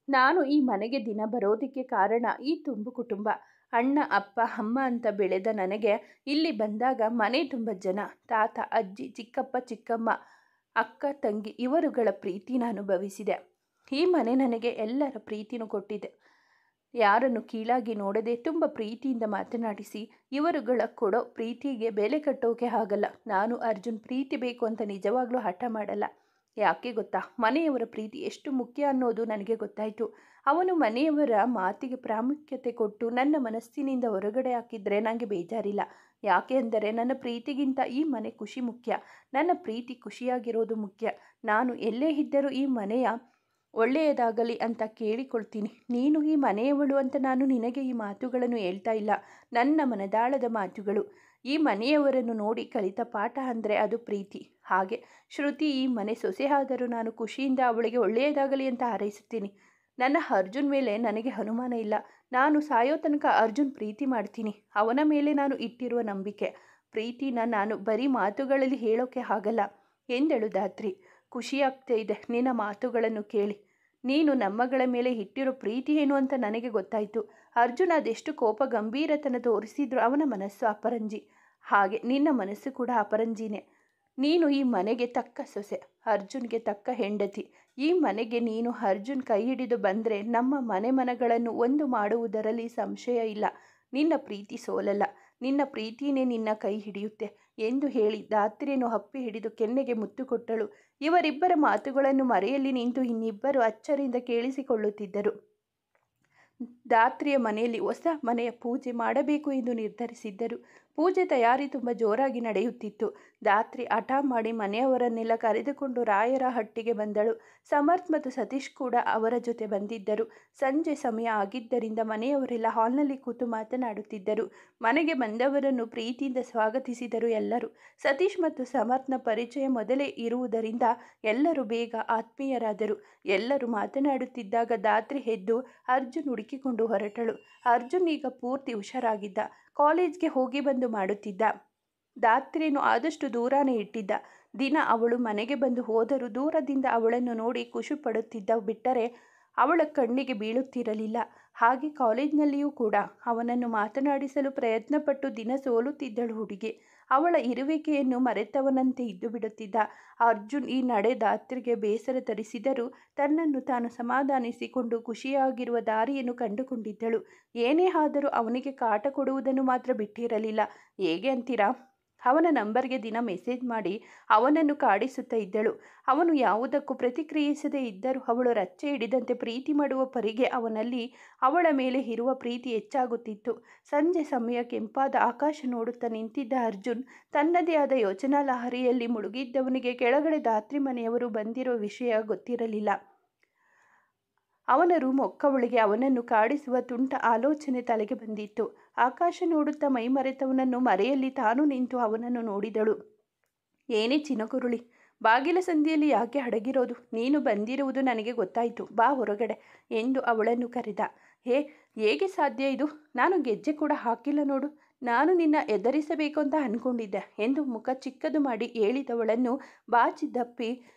ನಾನು ಈ ಮನೆಗೆ ದಿನ ಬರೋದಕ್ಕೆ ಕಾರಣ ಈ ತುಂಬು ಕುಟುಂಬ. ಅಣ್ಣ ಅಪ್ಪ ಅಮ್ಮ ಅಂತ ಬೆಳೆದ ನನಗೆ ಇಲ್ಲಿ ಬಂದಾಗ ಮನೆ ತುಂಬ ಜನ, ತಾತ ಅಜ್ಜಿ ಚಿಕ್ಕಪ್ಪ ಚಿಕ್ಕಮ್ಮ ಅಕ್ಕ ತಂಗಿ ಇವರುಗಳ ಪ್ರೀತಿನ ಅನುಭವಿಸಿದೆ. ಈ ಮನೆ ನನಗೆ ಎಲ್ಲರ ಪ್ರೀತಿನೂ ಕೊಟ್ಟಿದೆ. ಯಾರನ್ನು ಕೀಳಾಗಿ ನೋಡದೆ ತುಂಬ ಪ್ರೀತಿಯಿಂದ ಮಾತನಾಡಿಸಿ ಇವರುಗಳ ಕೊಡೋ ಪ್ರೀತಿಗೆ ಬೆಲೆ ಕಟ್ಟೋಕೆ ಆಗಲ್ಲ. ನಾನು ಅರ್ಜುನ್ ಪ್ರೀತಿ ಬೇಕು ಅಂತ ನಿಜವಾಗ್ಲೂ ಹಠ ಮಾಡಲ್ಲ. ಯಾಕೆ ಗೊತ್ತಾ, ಮನೆಯವರ ಪ್ರೀತಿ ಎಷ್ಟು ಮುಖ್ಯ ಅನ್ನೋದು ನನಗೆ ಗೊತ್ತಾಯಿತು. ಅವನು ಮನೆಯವರ ಮಾತಿಗೆ ಪ್ರಾಮುಖ್ಯತೆ ಕೊಟ್ಟು ನನ್ನ ಮನಸ್ಸಿನಿಂದ ಹೊರಗಡೆ ಹಾಕಿದರೆ ನನಗೆ ಬೇಜಾರಿಲ್ಲ. ಯಾಕೆ ಅಂದರೆ ನನ್ನ ಪ್ರೀತಿಗಿಂತ ಈ ಮನೆ ಖುಷಿ ಮುಖ್ಯ. ನನ್ನ ಪ್ರೀತಿ ಖುಷಿಯಾಗಿರೋದು ಮುಖ್ಯ. ನಾನು ಎಲ್ಲೇ ಇದ್ದರೂ ಈ ಮನೆಯ ಒಳ್ಳೆಯದಾಗಲಿ ಅಂತ ಕೇಳಿಕೊಳ್ತೀನಿ. ನೀನು ಈ ಮನೆಯವಳು ಅಂತ ನಾನು ನಿನಗೆ ಈ ಮಾತುಗಳನ್ನು ಹೇಳ್ತಾ ಇಲ್ಲ. ನನ್ನ ಮನದಾಳದ ಮಾತುಗಳು. ಈ ಮನೆಯವರನ್ನು ನೋಡಿ ಕಲಿತ ಪಾಠ ಅಂದರೆ ಅದು ಪ್ರೀತಿ. ಹಾಗೆ ಶ್ರುತಿ ಈ ಮನೆ ಸೊಸೆ ಆದರೂ ನಾನು ಖುಷಿಯಿಂದ ಅವಳಿಗೆ ಒಳ್ಳೆಯದಾಗಲಿ ಅಂತ ಹಾರೈಸುತ್ತೀನಿ. ನನ್ನ ಅರ್ಜುನ್ ಮೇಲೆ ನನಗೆ ಅನುಮಾನ ಇಲ್ಲ. ನಾನು ಸಾಯೋ ತನಕ ಅರ್ಜುನ್ ಪ್ರೀತಿ ಮಾಡ್ತೀನಿ. ಅವನ ಮೇಲೆ ನಾನು ಇಟ್ಟಿರುವ ನಂಬಿಕೆ. ಪ್ರೀತಿನ ನಾನು ಬರೀ ಮಾತುಗಳಲ್ಲಿ ಹೇಳೋಕೆ ಆಗಲ್ಲ ಎಂದಳು ಧಾತ್ರಿ. ಖುಷಿಯಾಗ್ತಾ ಇದೆ ನಿನ್ನ ಮಾತುಗಳನ್ನು ಕೇಳಿ. ನೀನು ನಮ್ಮಗಳ ಮೇಲೆ ಇಟ್ಟಿರೋ ಪ್ರೀತಿ ಏನು ಅಂತ ನನಗೆ ಗೊತ್ತಾಯಿತು. ಅರ್ಜುನ್ ಅದೆಷ್ಟು ಕೋಪ ಗಂಭೀರತನ ತೋರಿಸಿದ್ರು ಅವನ ಮನಸ್ಸು ಅಪರಂಜಿ. ಹಾಗೆ ನಿನ್ನ ಮನಸ್ಸು ಕೂಡ ಅಪರಂಜಿನೇ. ನೀನು ಈ ಮನೆಗೆ ತಕ್ಕ ಸೊಸೆ, ಅರ್ಜುನ್ಗೆ ತಕ್ಕ ಹೆಂಡತಿ. ಈ ಮನೆಗೆ ನೀನು ಅರ್ಜುನ್ ಕೈ ಹಿಡಿದು ಬಂದರೆ ನಮ್ಮ ಮನೆಗಳನ್ನು ಒಂದು ಮಾಡುವುದರಲ್ಲಿ ಸಂಶಯ ಇಲ್ಲ. ನಿನ್ನ ಪ್ರೀತಿ ಸೋಲಲ್ಲ. ನಿನ್ನ ಪ್ರೀತಿನೇ ನಿನ್ನ ಕೈ ಹಿಡಿಯುತ್ತೆ ಎಂದು ಹೇಳಿ ಧಾತ್ರಿಯನ್ನು ಅಪ್ಪಿ ಹಿಡಿದು ಕೆನ್ನೆಗೆ ಮುತ್ತು ಕೊಟ್ಟಳು. ಇವರಿಬ್ಬರ ಮಾತುಗಳನ್ನು ಮರೆಯಲ್ಲಿ ನಿಂತು ಇನ್ನಿಬ್ಬರು ಅಚ್ಚರಿಯಿಂದ ಕೇಳಿಸಿಕೊಳ್ಳುತ್ತಿದ್ದರು. ಧಾತ್ರಿಯ ಮನೆಯಲ್ಲಿ ಹೊಸ ಮನೆಯ ಪೂಜೆ ಮಾಡಬೇಕು ಎಂದು ನಿರ್ಧರಿಸಿದ್ದರು. ಪೂಜೆ ತಯಾರಿ ತುಂಬ ಜೋರಾಗಿ ನಡೆಯುತ್ತಿತ್ತು. ಧಾತ್ರಿ ಹಠ ಮಾಡಿ ಮನೆಯವರನ್ನೆಲ್ಲ ಕರೆದುಕೊಂಡು ರಾಯರ ಹಟ್ಟಿಗೆ ಬಂದಳು. ಸಮರ್ಥ್ ಮತ್ತು ಸತೀಶ್ ಕೂಡ ಅವರ ಜೊತೆ ಬಂದಿದ್ದರು. ಸಂಜೆ ಸಮಯ ಆಗಿದ್ದರಿಂದ ಮನೆಯವರೆಲ್ಲ ಹಾಲ್ನಲ್ಲಿ ಕೂತು ಮಾತನಾಡುತ್ತಿದ್ದರು. ಮನೆಗೆ ಬಂದವರನ್ನು ಪ್ರೀತಿಯಿಂದ ಸ್ವಾಗತಿಸಿದರು ಎಲ್ಲರೂ. ಸತೀಶ್ ಮತ್ತು ಸಮರ್ಥ್ನ ಪರಿಚಯ ಮೊದಲೇ ಇರುವುದರಿಂದ ಎಲ್ಲರೂ ಬೇಗ ಆತ್ಮೀಯರಾದರು. ಎಲ್ಲರೂ ಮಾತನಾಡುತ್ತಿದ್ದಾಗ ಧಾತ್ರಿ ಎದ್ದು ಅರ್ಜುನ್ ಹುಡುಕಿಕೊಂಡು ಹೊರಟಳು. ಅರ್ಜುನ್ ಈಗ ಪೂರ್ತಿ ಹುಷಾರಾಗಿದ್ದ. ಕಾಲೇಜ್ಗೆ ಹೋಗಿ ಬಂದು ಮಾಡುತ್ತಿದ್ದ. ಧಾತ್ರಿಯನ್ನು ಆದಷ್ಟು ದೂರನೇ ಇಟ್ಟಿದ್ದ. ದಿನ ಅವಳು ಮನೆಗೆ ಬಂದು ಹೋದರೂ ದೂರದಿಂದ ಅವಳನ್ನು ನೋಡಿ ಖುಷಿ ಪಡುತ್ತಿದ್ದ ಬಿಟ್ಟರೆ ಅವಳ ಕಣ್ಣಿಗೆ ಬೀಳುತ್ತಿರಲಿಲ್ಲ. ಹಾಗೆ ಕಾಲೇಜಿನಲ್ಲಿಯೂ ಕೂಡ ಅವನನ್ನು ಮಾತನಾಡಿಸಲು ಪ್ರಯತ್ನಪಟ್ಟು ದಿನ ಸೋಲುತ್ತಿದ್ದಳು ಹುಡುಗಿ. ಅವಳ ಇರುವಿಕೆಯನ್ನು ಮರೆತವನಂತೆ ಇದ್ದು ಬಿಡುತ್ತಿದ್ದ. ಅರ್ಜುನ್ ಈ ನಡೆ ಧಾತ್ರಿಗೆ ಬೇಸರ ತರಿಸಿದರೂ ತನ್ನನ್ನು ತಾನು ಸಮಾಧಾನಿಸಿಕೊಂಡು ಖುಷಿಯಾಗಿರುವ ದಾರಿಯನ್ನು ಕಂಡುಕೊಂಡಿದ್ದಳು. ಏನೇ ಆದರೂ ಅವನಿಗೆ ಕಾಟ ಕೊಡುವುದನ್ನು ಮಾತ್ರ ಬಿಟ್ಟಿರಲಿಲ್ಲ. ಹೇಗೆ ಅಂತೀರಾ? ಅವನ ನಂಬರ್ಗೆ ದಿನ ಮೆಸೇಜ್ ಮಾಡಿ ಅವನನ್ನು ಕಾಡಿಸುತ್ತಾ ಇದ್ದಳು. ಅವನು ಯಾವುದಕ್ಕೂ ಪ್ರತಿಕ್ರಿಯಿಸದೇ ಇದ್ದರೂ ಅವಳು ರಚ್ಚೆ ಹಿಡಿದಂತೆ ಪ್ರೀತಿ ಮಾಡುವ ಪರಿಗೆ ಅವನಲ್ಲಿ ಅವಳ ಮೇಲೆ ಇರುವ ಪ್ರೀತಿ ಹೆಚ್ಚಾಗುತ್ತಿತ್ತು. ಸಂಜೆ ಸಮಯ ಕೆಂಪಾದ ಆಕಾಶ ನೋಡುತ್ತಾ ನಿಂತಿದ್ದ ಅರ್ಜುನ್ ತನ್ನದೇ ಆದ ಯೋಚನಾ ಲಹರಿಯಲ್ಲಿ ಮುಳುಗಿದ್ದವನಿಗೆ ಕೆಳಗಡೆ ಧಾತ್ರಿ ಮನೆಯವರು ಬಂದಿರೋ ವಿಷಯ ಗೊತ್ತಿರಲಿಲ್ಲ. ಅವನ ರೂಮ್ ಒಕ್ಕವಳಿಗೆ ಅವನನ್ನು ಕಾಡಿಸುವ ತುಂಟ ಆಲೋಚನೆ ತಲೆಗೆ ಬಂದಿತ್ತು. ಆಕಾಶ ನೋಡುತ್ತಾ ಮೈಮರೆತವನನ್ನು ಮರೆಯಲ್ಲಿ ತಾನು ನಿಂತು ಅವನನ್ನು ನೋಡಿದಳು. ಏನೇ ಚಿನಕುರುಳಿ, ಬಾಗಿಲ ಸಂದಿಯಲ್ಲಿ ಯಾಕೆ ಅಡಗಿರೋದು? ನೀನು ಬಂದಿರುವುದು ನನಗೆ ಗೊತ್ತಾಯಿತು, ಬಾ ಹೊರಗಡೆ ಎಂದು ಅವಳನ್ನು ಕರೆದ. ಹೇಗೆ ಸಾಧ್ಯ ಇದು? ನಾನು ಗೆಜ್ಜೆ ಕೂಡ ಹಾಕಿಲ್ಲ ನೋಡು. ನಾನು ನಿನ್ನ ಎದುರಿಸಬೇಕು ಅಂತ ಅಂದ್ಕೊಂಡಿದ್ದೆ ಎಂದು ಮುಖ ಚಿಕ್ಕದು ಮಾಡಿ ಹೇಳಿದವಳನ್ನು ಬಾಚಿದಪ್ಪಿ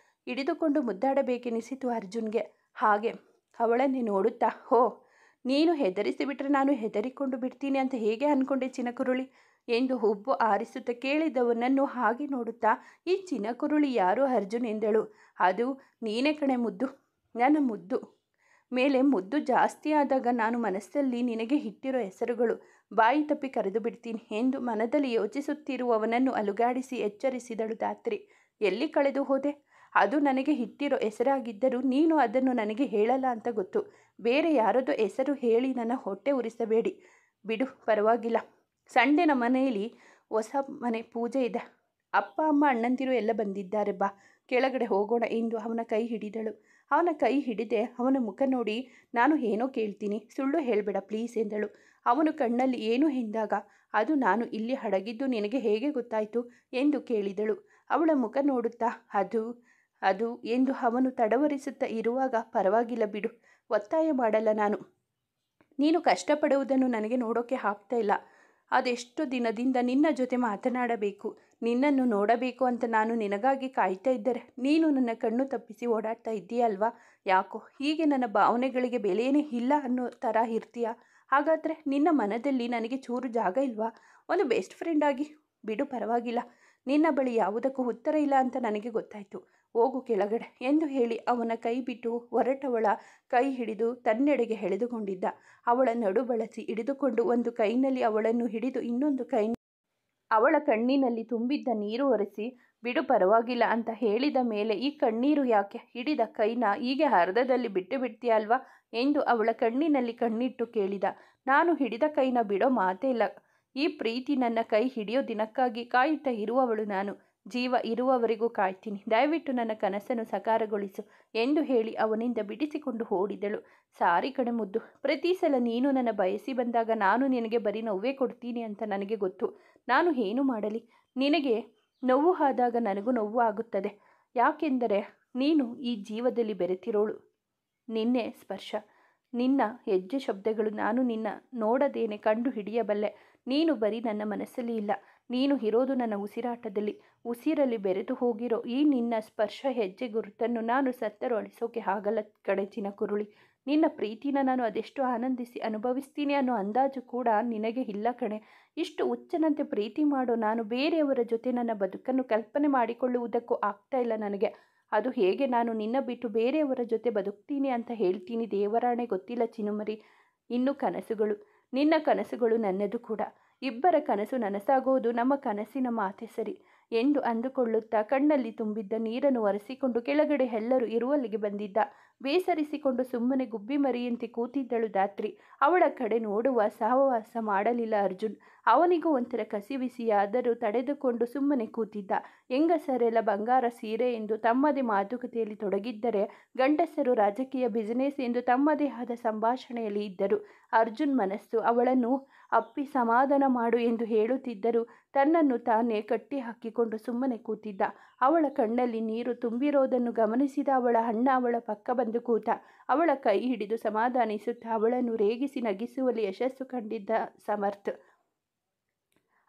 ಹಿಡಿದುಕೊಂಡು ಮುದ್ದಾಡಬೇಕೆನಿಸಿತು ಅರ್ಜುನ್ಗೆ. ಹಾಗೆ ಅವಳನ್ನೇ ನೋಡುತ್ತಾ, ಹೋ, ನೀನು ಹೆದರಿಸಿಬಿಟ್ರೆ ನಾನು ಹೆದರಿಕೊಂಡು ಬಿಡ್ತೀನಿ ಅಂತ ಹೇಗೆ ಅಂದ್ಕೊಂಡೆ ಚಿನಕುರುಳಿ ಎಂದು ಹುಬ್ಬು ಆರಿಸುತ್ತಾ ಕೇಳಿದವನನ್ನು ಹಾಗೆ ನೋಡುತ್ತಾ, ಈ ಚಿನಕುರುಳಿ ಯಾರು ಅರ್ಜುನ್ ಎಂದಳು. ಅದು ನೀನೇ ಕಣೆ ಮುದ್ದು. ನನ್ನ ಮುದ್ದು ಮೇಲೆ ಮುದ್ದು ಜಾಸ್ತಿ ಆದಾಗ ನಾನು ಮನಸ್ಸಲ್ಲಿ ನಿನಗೆ ಇಟ್ಟಿರೋ ಹೆಸರುಗಳು ಬಾಯಿ ತಪ್ಪಿ ಕರೆದು ಬಿಡ್ತೀನಿ ಎಂದು ಮನದಲ್ಲಿ ಯೋಚಿಸುತ್ತಿರುವವನನ್ನು ಅಲುಗಾಡಿಸಿ ಎಚ್ಚರಿಸಿದಳು ಧಾತ್ರಿ. ಎಲ್ಲಿ ಕಳೆದು ಹೋದೆ? ಅದು ನನಗೆ ಇಟ್ಟಿರೋ ಹೆಸರಾಗಿದ್ದರೂ ನೀನು ಅದನ್ನು ನನಗೆ ಹೇಳಲ್ಲ ಅಂತ ಗೊತ್ತು. ಬೇರೆ ಯಾರದೋ ಹೆಸರು ಹೇಳಿ ನನ್ನ ಹೊಟ್ಟೆ ಉರಿಸಬೇಡಿ. ಬಿಡು, ಪರವಾಗಿಲ್ಲ. ಸಂಡೇ ನಮ್ಮ ಮನೆಯಲ್ಲಿ ಹೊಸ ಮನೆ ಪೂಜೆ ಇದೆ. ಅಪ್ಪ ಅಮ್ಮ ಅಣ್ಣಂದಿರು ಎಲ್ಲ ಬಂದಿದ್ದಾರೆ, ಬಾ ಕೆಳಗಡೆ ಹೋಗೋಣ ಎಂದು ಅವನ ಕೈ ಹಿಡಿದಳು. ಅವನ ಕೈ ಹಿಡಿದೆ ಅವನ ಮುಖ ನೋಡಿ, ನಾನು ಏನೋ ಕೇಳ್ತೀನಿ, ಸುಳ್ಳು ಹೇಳಬೇಡ ಪ್ಲೀಸ್ ಎಂದಳು. ಅವನು ಕಣ್ಣಲ್ಲಿ ಏನು ಎಂದಾಗ, ಅದು ನಾನು ಇಲ್ಲಿ ಅಡಗಿದ್ದು ನಿನಗೆ ಹೇಗೆ ಗೊತ್ತಾಯಿತು ಎಂದು ಕೇಳಿದಳು. ಅವಳ ಮುಖ ನೋಡುತ್ತಾ ಅದು ಎಂದು ಅವನು ತಡವರಿಸುತ್ತಾ ಇರುವಾಗ, ಪರವಾಗಿಲ್ಲ ಬಿಡು, ಒತ್ತಾಯ ಮಾಡಲ್ಲ ನಾನು. ನೀನು ಕಷ್ಟಪಡುವುದನ್ನು ನನಗೆ ನೋಡೋಕ್ಕೆ ಆಗ್ತಾ ಇಲ್ಲ. ಅದೆಷ್ಟು ದಿನದಿಂದ ನಿನ್ನ ಜೊತೆ ಮಾತನಾಡಬೇಕು, ನಿನ್ನನ್ನು ನೋಡಬೇಕು ಅಂತ ನಾನು ನಿನಗಾಗಿ ಕಾಯ್ತಾ ಇದ್ದರೆ ನೀನು ನನ್ನ ಕಣ್ಣು ತಪ್ಪಿಸಿ ಓಡಾಡ್ತಾ ಇದ್ದೀಯಲ್ವಾ? ಯಾಕೋ ಹೀಗೆ ನನ್ನ ಭಾವನೆಗಳಿಗೆ ಬೆಲೆಯೇ ಇಲ್ಲ ಅನ್ನೋ ಥರ ಇರ್ತೀಯ? ಹಾಗಾದರೆ ನಿನ್ನ ಮನದಲ್ಲಿ ನನಗೆ ಚೂರು ಜಾಗ ಇಲ್ವಾ? ಒಂದು ಬೆಸ್ಟ್ ಫ್ರೆಂಡ್ ಆಗಿ ಬಿಡು, ಪರವಾಗಿಲ್ಲ. ನಿನ್ನ ಬಳಿ ಯಾವುದಕ್ಕೂ ಉತ್ತರ ಇಲ್ಲ ಅಂತ ನನಗೆ ಗೊತ್ತಾಯಿತು. ಹೋಗು ಕೆಳಗಡೆ ಎಂದು ಹೇಳಿ ಅವನ ಕೈ ಬಿಟ್ಟು ಹೊರಟವಳ ಕೈ ಹಿಡಿದು ತನ್ನೆಡೆಗೆ ಎಳೆದುಕೊಂಡಿದ್ದ. ಅವಳ ನಡು ಬಳಸಿ ಹಿಡಿದುಕೊಂಡು ಒಂದು ಕೈನಲ್ಲಿ ಅವಳನ್ನು ಹಿಡಿದು ಇನ್ನೊಂದು ಕೈ ಅವಳ ಕಣ್ಣಿನಲ್ಲಿ ತುಂಬಿದ್ದ ನೀರು ಒರೆಸಿ, ಬಿಡು ಪರವಾಗಿಲ್ಲ ಅಂತ ಹೇಳಿದ ಮೇಲೆ ಈ ಕಣ್ಣೀರು ಯಾಕೆ? ಹಿಡಿದ ಕೈನ ಹೀಗೆ ಅರ್ಧದಲ್ಲಿ ಬಿಟ್ಟು ಬಿಡ್ತೀಯ ಅಲ್ವಾ ಎಂದು ಅವಳ ಕಣ್ಣಿನಲ್ಲಿ ಕಣ್ಣಿಟ್ಟು ಕೇಳಿದ. ನಾನು ಹಿಡಿದ ಕೈನ ಬಿಡೋ ಮಾತೇ ಇಲ್ಲ. ಈ ಪ್ರೀತಿ ನನ್ನ ಕೈ ಹಿಡಿಯೋ ದಿನಕ್ಕಾಗಿ ಕಾಯುತ್ತಾ ಇರುವವಳು ನಾನು. ಜೀವ ಇರುವವರೆಗೂ ಕಾಯ್ತೀನಿ. ದಯವಿಟ್ಟು ನನ್ನ ಕನಸನ್ನು ಸಾಕಾರಗೊಳಿಸು ಎಂದು ಹೇಳಿ ಅವನಿಂದ ಬಿಡಿಸಿಕೊಂಡು ಓಡಿದಳು. ಸಾರಿ ಕಣೆ ಮುದ್ದು, ಪ್ರತಿ ಸಲ ನೀನು ನನ್ನ ಬಯಸಿ ಬಂದಾಗ ನಾನು ನಿನಗೆ ಬರೀ ನೋವೇ ಕೊಡ್ತೀನಿ ಅಂತ ನನಗೆ ಗೊತ್ತು. ನಾನು ಏನು ಮಾಡಲಿ? ನಿನಗೆ ನೋವು ಆದಾಗ ನನಗೂ ನೋವು ಆಗುತ್ತದೆ. ಯಾಕೆಂದರೆ ನೀನು ಈ ಜೀವದಲ್ಲಿ ಬೆರೆತಿರೋಳು. ನಿನ್ನೆ ಸ್ಪರ್ಶ, ನಿನ್ನ ಹೆಜ್ಜೆ ಶಬ್ದಗಳು ನಾನು ನಿನ್ನ ನೋಡದೇನೆ ಕಂಡು ಹಿಡಿಯಬಲ್ಲೆ. ನೀನು ಬರೀ ನನ್ನ ಮನಸ್ಸಲ್ಲಿ ಇಲ್ಲ, ನೀನು ಇರೋದು ನನ್ನ ಉಸಿರಾಟದಲ್ಲಿ. ಉಸಿರಲ್ಲಿ ಬೆರೆತು ಹೋಗಿರೋ ಈ ನಿನ್ನ ಸ್ಪರ್ಶ ಹೆಜ್ಜೆ ಗುರುತನ್ನು ನಾನು ಸತ್ತರೂ ಅಳಿಸೋಕೆ ಆಗಲ್ಲ ಕಡೆ ಚಿನಕುರುಳಿ. ನಿನ್ನ ಪ್ರೀತಿನ ನಾನು ಅದೆಷ್ಟು ಆನಂದಿಸಿ ಅನುಭವಿಸ್ತೀನಿ ಅನ್ನೋ ಅಂದಾಜು ಕೂಡ ನಿನಗೆ ಇಲ್ಲ ಕಣೆ. ಇಷ್ಟು ಹುಚ್ಚನಂತೆ ಪ್ರೀತಿ ಮಾಡೋ ನಾನು ಬೇರೆಯವರ ಜೊತೆ ನನ್ನ ಬದುಕನ್ನು ಕಲ್ಪನೆ ಮಾಡಿಕೊಳ್ಳುವುದಕ್ಕೂ ಆಗ್ತಾ ಇಲ್ಲ ನನಗೆ. ಅದು ಹೇಗೆ ನಾನು ನಿನ್ನ ಬಿಟ್ಟು ಬೇರೆಯವರ ಜೊತೆ ಬದುಕ್ತೀನಿ ಅಂತ ಹೇಳ್ತೀನಿ ದೇವರಾಣೆ ಗೊತ್ತಿಲ್ಲ ಚಿನುಮರಿ. ಇನ್ನು ಕನಸುಗಳು, ನಿನ್ನ ಕನಸುಗಳು ನನ್ನದು ಕೂಡ. ಇಬ್ಬರ ಕನಸು ನನಸಾಗೋದು ನಮ್ಮ ಕನಸಿನ ಮಾತೆ ಸರಿ ಎಂದು ಅಂದುಕೊಳ್ಳುತ್ತಾ ಕಣ್ಣಲ್ಲಿ ತುಂಬಿದ್ದ ನೀರನ್ನು ಒರೆಸಿಕೊಂಡು ಕೆಳಗಡೆ ಎಲ್ಲರೂ ಇರುವಲ್ಲಿಗೆ ಬಂದಿದ್ದ. ಬೇಸರಿಸಿಕೊಂಡು ಸುಮ್ಮನೆ ಗುಬ್ಬಿ ಮರಿಯಂತೆ ಕೂತಿದ್ದಳು ಧಾತ್ರಿ. ಅವಳ ಕಡೆ ನೋಡುವ ಸಹವಾಸ ಮಾಡಲಿಲ್ಲ ಅರ್ಜುನ್. ಅವನಿಗೂ ಒಂಥರ ಕಸಿವಿಸಿಯಾದರೂ ತಡೆದುಕೊಂಡು ಸುಮ್ಮನೆ ಕೂತಿದ್ದ. ಹೆಂಗಸರೆಲ್ಲ ಬಂಗಾರ ಸೀರೆ ಎಂದು ತಮ್ಮದೇ ಮಾತುಕತೆಯಲ್ಲಿ ತೊಡಗಿದ್ದರೆ ಗಂಡಸರು ರಾಜಕೀಯ ಬಿಸಿನೆಸ್ ಎಂದು ತಮ್ಮದೇ ಆದ ಸಂಭಾಷಣೆಯಲ್ಲಿ ಇದ್ದರು. ಅರ್ಜುನ್ ಮನಸ್ಸು ಅವಳನ್ನು ಅಪ್ಪಿ ಸಮಾಧಾನ ಮಾಡು ಎಂದು ಹೇಳುತ್ತಿದ್ದರೂ ತನ್ನನ್ನು ತಾನೇ ಕಟ್ಟಿ ಹಾಕಿಕೊಂಡು ಸುಮ್ಮನೆ ಕೂತಿದ್ದ. ಅವಳ ಕಣ್ಣಲ್ಲಿ ನೀರು ತುಂಬಿರೋದನ್ನು ಗಮನಿಸಿದ ಅವಳ ಅಣ್ಣ ಅವಳ ಪಕ್ಕ ಬಂದು ಕೂತ. ಅವಳ ಕೈ ಹಿಡಿದು ಸಮಾಧಾನಿಸುತ್ತಾ ಅವಳನ್ನು ರೇಗಿಸಿ ನಗಿಸುವಲ್ಲಿ ಯಶಸ್ಸು ಕಂಡಿದ್ದ ಸಮರ್ಥ್.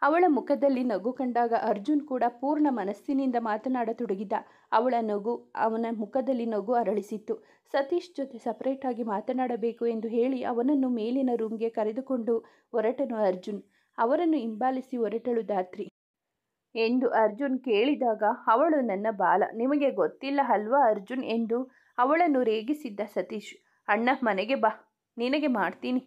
ಅವಳ ಮುಖದಲ್ಲಿ ನಗು ಕಂಡಾಗ ಅರ್ಜುನ್ ಕೂಡ ಪೂರ್ಣ ಮನಸ್ಸಿನಿಂದ ಮಾತನಾಡತೊಡಗಿದ್ದ. ಅವಳ ನಗು ಅವನ ಮುಖದಲ್ಲಿ ನಗು ಅರಳಿಸಿತ್ತು. ಸತೀಶ್ ಜೊತೆ ಸಪರೇಟಾಗಿ ಮಾತನಾಡಬೇಕು ಎಂದು ಹೇಳಿ ಅವನನ್ನು ಮೇಲಿನ ರೂಮ್ಗೆ ಕರೆದುಕೊಂಡು ಹೊರಟನು ಅರ್ಜುನ್. ಅವರನ್ನು ಹಿಂಬಾಲಿಸಿ ಹೊರಟಳು ಧಾತ್ರಿ. ಎಂದು ಅರ್ಜುನ್ ಕೇಳಿದಾಗ ಅವಳು ನನ್ನ ಬಾಲ, ನಿಮಗೆ ಗೊತ್ತಿಲ್ಲ ಅಲ್ವಾ ಅರ್ಜುನ್ ಎಂದು ಅವಳನ್ನು ರೇಗಿಸಿದ್ದ ಸತೀಶ್. ಅಣ್ಣ ಮನೆಗೆ ಬಾ, ನಿನಗೆ ಮಾಡ್ತೀನಿ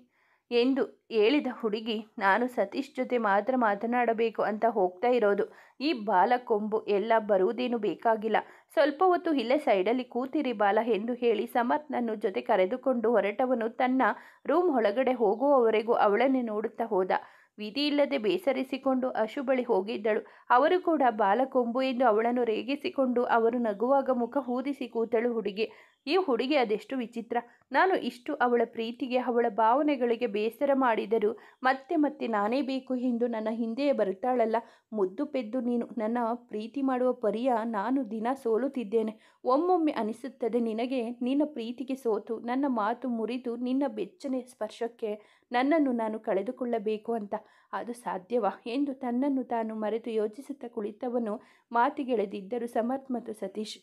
ಎಂದು ಹೇಳಿದ ಹುಡುಗಿ, ನಾನು ಸತೀಶ್ ಜೊತೆ ಮಾತ್ರ ಮಾತನಾಡಬೇಕು ಅಂತ ಹೋಗ್ತಾ ಇರೋದು. ಈ ಬಾಲ ಕೊಂಬು ಎಲ್ಲ ಬರುವುದೇನು ಬೇಕಾಗಿಲ್ಲ. ಸ್ವಲ್ಪ ಹೊತ್ತು ಇಲ್ಲೇ ಸೈಡಲ್ಲಿ ಕೂತಿರಿ ಬಾಲ ಎಂದು ಹೇಳಿ ಸಮರ್ಥ್ನನ್ನು ಜೊತೆ ಕರೆದುಕೊಂಡು ಹೊರಟವನು ತನ್ನ ರೂಮ್ ಒಳಗಡೆ ಹೋಗುವವರೆಗೂ ಅವಳನ್ನೇ ನೋಡುತ್ತಾ ಹೋದ. ವಿಧಿ ಇಲ್ಲದೆ ಬೇಸರಿಸಿಕೊಂಡು ಅಶು ಬಳಿ ಹೋಗಿದ್ದಳು. ಅವರು ಕೂಡ ಬಾಲ ಕೊಂಬು ಎಂದು ಅವಳನ್ನು ರೇಗಿಸಿಕೊಂಡು ಅವರು ನಗುವಾಗ ಮುಖ ಊದಿಸಿ ಕೂತಳು ಹುಡುಗಿ. ಈ ಹುಡುಗಿ ಅದೆಷ್ಟು ವಿಚಿತ್ರ. ನಾನು ಇಷ್ಟು ಅವಳ ಪ್ರೀತಿಗೆ ಅವಳ ಭಾವನೆಗಳಿಗೆ ಬೇಸರ ಮಾಡಿದರೂ ಮತ್ತೆ ಮತ್ತೆ ನಾನೇ ಬೇಕು ಎಂದು ನನ್ನ ಹಿಂದೆಯೇ ಬರುತ್ತಾಳಲ್ಲ. ಮುದ್ದು ಪೆದ್ದು ನೀನು ನನ್ನ ಪ್ರೀತಿ ಮಾಡುವ ಪರಿಯ ನಾನು ದಿನ ಸೋಲುತ್ತಿದ್ದೇನೆ. ಒಮ್ಮೊಮ್ಮೆ ಅನಿಸುತ್ತದೆ ನಿನಗೆ ನಿನ್ನ ಪ್ರೀತಿಗೆ ಸೋತು ನನ್ನ ಮಾತು ಮುರಿದು ನಿನ್ನ ಬೆಚ್ಚನೆ ಸ್ಪರ್ಶಕ್ಕೆ ನನ್ನನ್ನು ನಾನು ಕಳೆದುಕೊಳ್ಳಬೇಕು ಅಂತ. ಅದು ಸಾಧ್ಯವಾ ಎಂದು ತನ್ನನ್ನು ತಾನು ಮರೆತು ಯೋಚಿಸುತ್ತಾ ಕುಳಿತವನು ಮಾತಿಗೆಳೆದಿದ್ದರು ಸಮರ್ಥ್ ಮತ್ತು ಸತೀಶ್.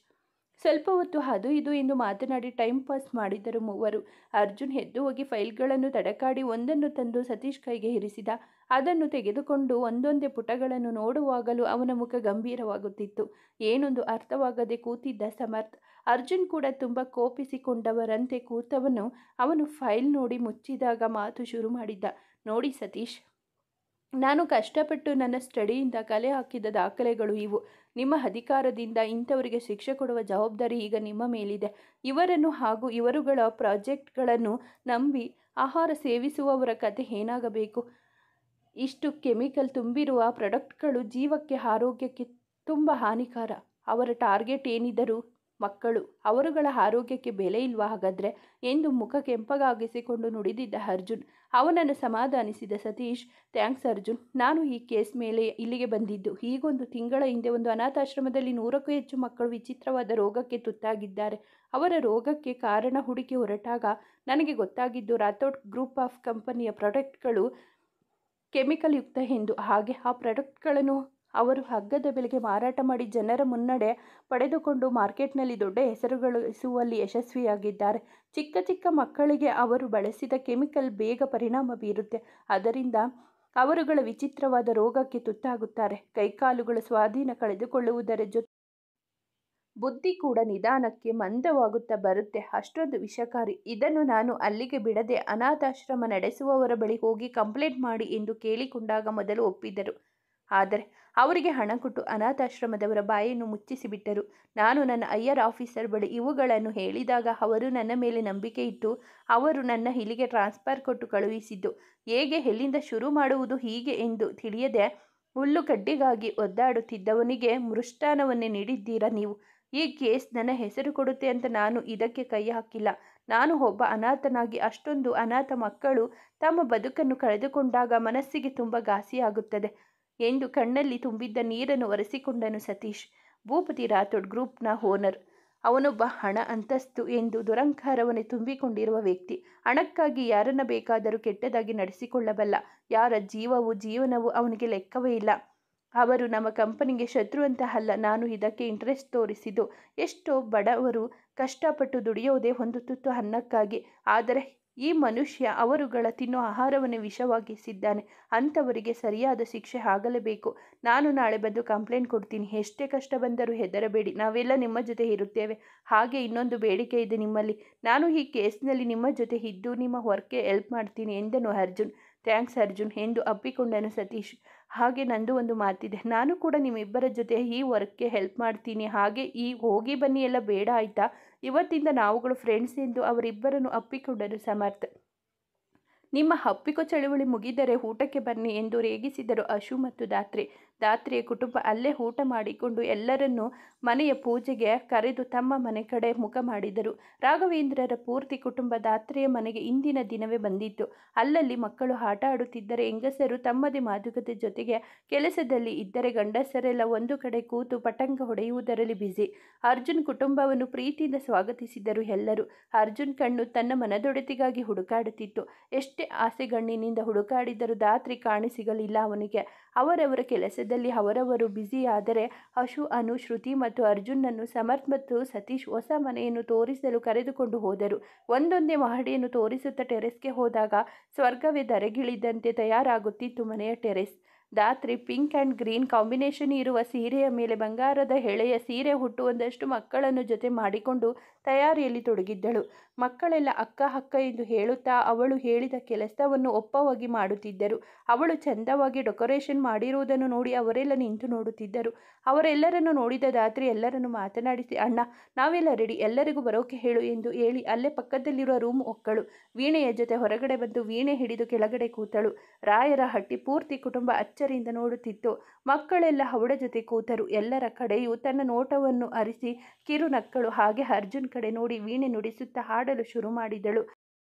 ಸ್ವಲ್ಪ ಹೊತ್ತು ಅದು ಇದು ಎಂದು ಮಾತನಾಡಿ ಟೈಮ್ ಪಾಸ್ ಮಾಡಿದರು ಮೂವರು. ಅರ್ಜುನ್ ಎದ್ದು ಹೋಗಿ ಫೈಲ್ಗಳನ್ನು ತಡಕಾಡಿ ಒಂದನ್ನು ತಂದು ಸತೀಶ್ ಕೈಗೆ ಇರಿಸಿದ. ಅದನ್ನು ತೆಗೆದುಕೊಂಡು ಒಂದೊಂದೇ ಪುಟಗಳನ್ನು ನೋಡುವಾಗಲೂ ಅವನ ಮುಖ ಗಂಭೀರವಾಗುತ್ತಿತ್ತು. ಏನೊಂದು ಅರ್ಥವಾಗದೆ ಕೂತಿದ್ದ ಸಮರ್ಥ್. ಅರ್ಜುನ್ ಕೂಡ ತುಂಬ ಕೋಪಿಸಿಕೊಂಡವರಂತೆ ಕೂತವನು. ಅವನು ಫೈಲ್ ನೋಡಿ ಮುಚ್ಚಿದಾಗ ಮಾತು ಶುರು ಮಾಡಿದ್ದ. ನೋಡಿ ಸತೀಶ್, ನಾನು ಕಷ್ಟಪಟ್ಟು ನನ್ನ ಸ್ಟಡಿಯಿಂದ ಕಲೆ ಹಾಕಿದ ದಾಖಲೆಗಳು ಇವು. ನಿಮ್ಮ ಅಧಿಕಾರದಿಂದ ಇಂಥವರಿಗೆ ಶಿಕ್ಷೆ ಕೊಡುವ ಜವಾಬ್ದಾರಿ ಈಗ ನಿಮ್ಮ ಮೇಲಿದೆ. ಇವರನ್ನು ಹಾಗೂ ಇವರುಗಳ ಪ್ರಾಜೆಕ್ಟ್ಗಳನ್ನು ನಂಬಿ ಆಹಾರ ಸೇವಿಸುವವರ ಕತೆ ಏನಾಗಬೇಕು? ಇಷ್ಟು ಕೆಮಿಕಲ್ ತುಂಬಿರುವ ಪ್ರಾಡಕ್ಟ್ಗಳು ಜೀವಕ್ಕೆ ಆರೋಗ್ಯಕ್ಕೆ ತುಂಬ ಹಾನಿಕಾರ. ಅವರ ಟಾರ್ಗೆಟ್ ಏನಿದ್ದರೂ ಮಕ್ಕಳು. ಅವರುಗಳ ಆರೋಗ್ಯಕ್ಕೆ ಬೆಲೆ ಇಲ್ವಾ ಹಾಗಾದರೆ ಎಂದು ಮುಖ ಕೆಂಪಗಾಗಿಸಿಕೊಂಡು ನುಡಿದಿದ್ದ ಅರ್ಜುನ್. ಅವನನ್ನು ಸಮಾಧಾನಿಸಿದ ಸತೀಶ್, ಥ್ಯಾಂಕ್ಸ್ ಅರ್ಜುನ್. ನಾನು ಈ ಕೇಸ್ ಮೇಲೆ ಇಲ್ಲಿಗೆ ಬಂದಿದ್ದು ಹೀಗೊಂದು ತಿಂಗಳ ಹಿಂದೆ ಒಂದು ಅನಾಥಾಶ್ರಮದಲ್ಲಿ 100ಕ್ಕೂ ಹೆಚ್ಚು ಮಕ್ಕಳು ವಿಚಿತ್ರವಾದ ರೋಗಕ್ಕೆ ತುತ್ತಾಗಿದ್ದಾರೆ. ಅವರ ರೋಗಕ್ಕೆ ಕಾರಣ ಹುಡುಕಿ ಹೊರಟಾಗ ನನಗೆ ಗೊತ್ತಾಗಿದ್ದು ರಾಥೋಡ್ ಗ್ರೂಪ್ ಆಫ್ ಕಂಪನಿಯ ಪ್ರಾಡಕ್ಟ್ಗಳು ಕೆಮಿಕಲ್ ಯುಕ್ತ ಎಂದು. ಹಾಗೆ ಆ ಪ್ರಾಡಕ್ಟ್ಗಳನ್ನು ಅವರು ಹಗ್ಗದ ಬೆಲೆಗೆ ಮಾರಾಟ ಮಾಡಿ ಜನರ ಮುನ್ನಡೆ ಪಡೆದುಕೊಂಡು ಮಾರ್ಕೆಟ್ನಲ್ಲಿ ದೊಡ್ಡ ಹೆಸರುಗಳಿಸುವಲ್ಲಿ ಯಶಸ್ವಿಯಾಗಿದ್ದಾರೆ. ಚಿಕ್ಕ ಚಿಕ್ಕ ಮಕ್ಕಳಿಗೆ ಅವರು ಬಳಸಿದ ಕೆಮಿಕಲ್ ಬೇಗ ಪರಿಣಾಮ ಬೀರುತ್ತೆ. ಅದರಿಂದ ಅವರುಗಳ ವಿಚಿತ್ರವಾದ ರೋಗಕ್ಕೆ ತುತ್ತಾಗುತ್ತಾರೆ. ಕೈಕಾಲುಗಳ ಸ್ವಾಧೀನ ಕಳೆದುಕೊಳ್ಳುವುದರ ಜೊತೆ ಬುದ್ಧಿ ಕೂಡ ನಿಧಾನಕ್ಕೆ ಮಂದವಾಗುತ್ತಾ ಬರುತ್ತೆ. ಅಷ್ಟೊಂದು ವಿಷಕಾರಿ. ಇದನ್ನು ನಾನು ಅಲ್ಲಿಗೆ ಬಿಡದೆ ಅನಾಥಾಶ್ರಮ ನಡೆಸುವವರ ಬಳಿ ಹೋಗಿ ಕಂಪ್ಲೇಂಟ್ ಮಾಡಿ ಎಂದು ಕೇಳಿಕೊಂಡಾಗ ಮೊದಲು ಒಪ್ಪಿದರು. ಆದರೆ ಅವರಿಗೆ ಹಣ ಕೊಟ್ಟು ಅನಾಥಾಶ್ರಮದವರ ಬಾಯನ್ನು ಮುಚ್ಚಿಸಿಬಿಟ್ಟರು. ನಾನು ನನ್ನ ಹೈಯರ್ ಆಫೀಸರ್ ಬಳಿ ಇವುಗಳನ್ನು ಹೇಳಿದಾಗ ಅವರು ನನ್ನ ಮೇಲೆ ನಂಬಿಕೆ ಇಟ್ಟು ಅವರು ನನ್ನ ಇಲ್ಲಿಗೆ ಟ್ರಾನ್ಸ್ಫರ್ ಕೊಟ್ಟು ಕಳುಹಿಸಿದ್ದು. ಹೇಗೆ ಎಲ್ಲಿಂದ ಶುರು ಮಾಡುವುದು ಹೀಗೆ ಎಂದು ತಿಳಿಯದೆ ಹುಲ್ಲುಗಡ್ಡೆಗಾಗಿ ಒದ್ದಾಡುತ್ತಿದ್ದವನಿಗೆ ಮೃಷ್ಟಾನ್ನವನ್ನೇ ನೀಡಿದ್ದೀರಾ ನೀವು. ಈ ಕೇಸ್ ನನ್ನ ಹೆಸರು ಕೊಡುತ್ತೆ ಅಂತ ನಾನು ಇದಕ್ಕೆ ಕೈ ಹಾಕಿಲ್ಲ. ನಾನು ಒಬ್ಬ ಅನಾಥನಾಗಿ ಅಷ್ಟೊಂದು ಅನಾಥ ಮಕ್ಕಳು ತಮ್ಮ ಬದುಕನ್ನು ಕಳೆದುಕೊಂಡಾಗ ಮನಸ್ಸಿಗೆ ತುಂಬ ಘಾಸಿಯಾಗುತ್ತದೆ ಎಂದು ಕಣ್ಣಲ್ಲಿ ತುಂಬಿದ್ದ ನೀರನ್ನು ಒರೆಸಿಕೊಂಡನು ಸತೀಶ್. ಭೂಪತಿ ರಾಥೋಡ್ ಗ್ರೂಪ್ನ ಓನರ್. ಅವನೊಬ್ಬ ಹಣ ಅಂತಸ್ತು ಎಂದು ದುರಂಕಾರವನ್ನೇ ತುಂಬಿಕೊಂಡಿರುವ ವ್ಯಕ್ತಿ. ಹಣಕ್ಕಾಗಿ ಯಾರನ್ನ ಬೇಕಾದರೂ ಕೆಟ್ಟದಾಗಿ ನಡೆಸಿಕೊಳ್ಳಬಲ್ಲ. ಯಾರ ಜೀವನವೂ ಅವನಿಗೆ ಲೆಕ್ಕವೇ ಇಲ್ಲ. ಅವರು ನಮ್ಮ ಕಂಪನಿಗೆ ಶತ್ರು ಅಂತ ಅಲ್ಲ. ನಾನು ಇದಕ್ಕೆ ಇಂಟ್ರೆಸ್ಟ್ ತೋರಿಸಿದ್ದು ಎಷ್ಟೋ ಬಡವರು ಕಷ್ಟಪಟ್ಟು ದುಡಿಯೋದೇ ಒಂದು ತುತ್ತು ಅನ್ನಕ್ಕಾಗಿ. ಆದರೆ ಈ ಮನುಷ್ಯ ಅವರುಗಳ ತಿನ್ನೋ ಆಹಾರವನ್ನೇ ವಿಷವಾಗಿಸಿದ್ದಾನೆ. ಅಂಥವರಿಗೆ ಸರಿಯಾದ ಶಿಕ್ಷೆ ಆಗಲೇಬೇಕು. ನಾನು ನಾಳೆ ಬಂದು ಕಂಪ್ಲೇಂಟ್ ಕೊಡ್ತೀನಿ. ಎಷ್ಟೇ ಕಷ್ಟ ಬಂದರೂ ಹೆದರಬೇಡಿ, ನಾವೆಲ್ಲ ನಿಮ್ಮ ಜೊತೆ ಇರುತ್ತೇವೆ. ಹಾಗೆ ಇನ್ನೊಂದು ಬೇಡಿಕೆ ಇದೆ ನಿಮ್ಮಲ್ಲಿ. ನಾನು ಈ ಕೇಸ್ನಲ್ಲಿ ನಿಮ್ಮ ಜೊತೆ ಇದ್ದು ನಿಮ್ಮ ವರ್ಕ್ಗೆ ಹೆಲ್ಪ್ ಮಾಡ್ತೀನಿ ಎಂದನು ಅರ್ಜುನ್. ಥ್ಯಾಂಕ್ಸ್ ಅರ್ಜುನ್ ಎಂದು ಅಪ್ಪಿಕೊಂಡನು ಸತೀಶ್. ಹಾಗೆ ನಂದು ಒಂದು ಮಾತಿದೆ. ನಾನು ಕೂಡ ನಿಮ್ಮಿಬ್ಬರ ಜೊತೆ ಈ ವರ್ಕ್ಗೆ ಹೆಲ್ಪ್ ಮಾಡ್ತೀನಿ. ಹಾಗೆ ಈ ಹೋಗಿ ಬನ್ನಿ ಎಲ್ಲ ಬೇಡ ಆಯ್ತಾ. ಇವತ್ತಿಂದ ನಾವುಗಳು ಫ್ರೆಂಡ್ಸ್ ಎಂದು ಅವರಿಬ್ಬರನ್ನು ಅಪ್ಪಿಕೊಂಡರು ಸಮರ್ಥ. ನಿಮ್ಮ ಅಪ್ಪಿಕೋ ಚಳುವಳಿ ಮುಗಿದರೆ ಊಟಕ್ಕೆ ಬನ್ನಿ ಎಂದು ರೇಗಿಸಿದರು ಅಶು ಮತ್ತು ದಾತ್ರಿಯ ಕುಟುಂಬ ಅಲ್ಲೇ ಊಟ ಮಾಡಿಕೊಂಡು ಎಲ್ಲರನ್ನೂ ಮನೆಯ ಪೂಜೆಗೆ ಕರೆದು ತಮ್ಮ ಮನೆ ಕಡೆ ಮುಖ ಮಾಡಿದರು. ರಾಘವೇಂದ್ರರ ಪೂರ್ತಿ ಕುಟುಂಬ ದಾತ್ರಿಯ ಮನೆಗೆ ಇಂದಿನ ದಿನವೇ ಬಂದಿತ್ತು. ಅಲ್ಲಲ್ಲಿ ಮಕ್ಕಳು ಆಟ ಆಡುತ್ತಿದ್ದರೆ ಹೆಂಗಸರು ತಮ್ಮದೇ ಮಾತುಕತೆ ಜೊತೆಗೆ ಕೆಲಸದಲ್ಲಿ ಇದ್ದರೆ ಗಂಡಸರೆಲ್ಲ ಒಂದು ಕಡೆ ಕೂತು ಪಟಂಗ ಹೊಡೆಯುವುದರಲ್ಲಿ ಬ್ಯುಸಿ. ಅರ್ಜುನ್ ಕುಟುಂಬವನ್ನು ಪ್ರೀತಿಯಿಂದ ಸ್ವಾಗತಿಸಿದರು ಎಲ್ಲರೂ. ಅರ್ಜುನ್ ಕಣ್ಣು ತನ್ನ ಮನದೊಡೆತಿಗಾಗಿ ಹುಡುಕಾಡುತ್ತಿತ್ತು. ಎಷ್ಟೇ ಆಸೆಗಣ್ಣಿನಿಂದ ಹುಡುಕಾಡಿದರೂ ದಾತ್ರಿ ಕಾಣಿಸಿಗಲಿಲ್ಲ ಅವನಿಗೆ. ಅವರವರ ಕೆಲಸದಲ್ಲಿ ಅವರವರು ಬ್ಯುಸಿ. ಆದರೆ ಅಶು, ಅನು, ಶ್ರುತಿ ಮತ್ತು ಅರ್ಜುನ್ನನ್ನು ಸಮರ್ಥ್ ಮತ್ತು ಸತೀಶ್ ಹೊಸ ಮನೆಯನ್ನು ತೋರಿಸಲು ಕರೆದುಕೊಂಡು ಹೋದರು. ಒಂದೊಂದೇ ಮಹಡಿಯನ್ನು ತೋರಿಸುತ್ತಾ ಟೆರೆಸ್ಗೆ ಹೋದಾಗ ಸ್ವರ್ಗವೇ ಧರೆಗಿಳಿದಂತೆ ತಯಾರಾಗುತ್ತಿತ್ತು ಮನೆಯ terrace. Dhatri pink and green combination ಇರುವ ಸೀರೆಯ ಮೇಲೆ ಬಂಗಾರದ ಎಳೆಯ ಸೀರೆ ಹುಟ್ಟು ಒಂದಷ್ಟು ಮಕ್ಕಳನ್ನು ಜೊತೆ ಮಾಡಿಕೊಂಡು ತಯಾರಿಯಲ್ಲಿ ತೊಡಗಿದ್ದಳು. ಮಕ್ಕಳೆಲ್ಲ ಅಕ್ಕ ಅಕ್ಕ ಎಂದು ಹೇಳುತ್ತಾ ಅವಳು ಹೇಳಿದ ಕೆಲಸವನ್ನು ಒಪ್ಪವಾಗಿ ಮಾಡುತ್ತಿದ್ದರು. ಅವಳು ಚಂದವಾಗಿ ಡೆಕೋರೇಷನ್ ಮಾಡಿರುವುದನ್ನು ನೋಡಿ ಅವರೆಲ್ಲ ನಿಂತು ನೋಡುತ್ತಿದ್ದರು. ಅವರೆಲ್ಲರನ್ನು ನೋಡಿದ ದಾತ್ರಿ ಎಲ್ಲರನ್ನು ಮಾತನಾಡಿಸಿ, ಅಣ್ಣ ನಾವೆಲ್ಲ ರೆಡಿ, ಎಲ್ಲರಿಗೂ ಬರೋಕೆ ಹೇಳು ಎಂದು ಹೇಳಿ ಅಲ್ಲೇ ಪಕ್ಕದಲ್ಲಿರುವ ರೂಮ್ ಹೊಕ್ಕಳು. ವೀಣೆಯ ಜೊತೆ ಹೊರಗಡೆ ಬಂದು ವೀಣೆ ಹಿಡಿದು ಕೆಳಗಡೆ ಕೂತಳು. ರಾಯರ ಹಟ್ಟಿ ಪೂರ್ತಿ ಕುಟುಂಬ ಅಚ್ಚರಿಯಿಂದ ನೋಡುತ್ತಿತ್ತು. ಮಕ್ಕಳೆಲ್ಲ ಅವಳ ಜೊತೆ ಕೂತರು. ಎಲ್ಲರ ಕಡೆಯೂ ತನ್ನ ನೋಟವನ್ನು ಹರಿಸಿ ಕಿರು ನಕ್ಕಳು. ಹಾಗೆ ಅರ್ಜುನ್ ಕಡೆ ನೋಡಿ ವೀಣೆ ನುಡಿಸುತ್ತಾ ಹಾಡಲು ಶುರು ಮಾಡಿದಳು.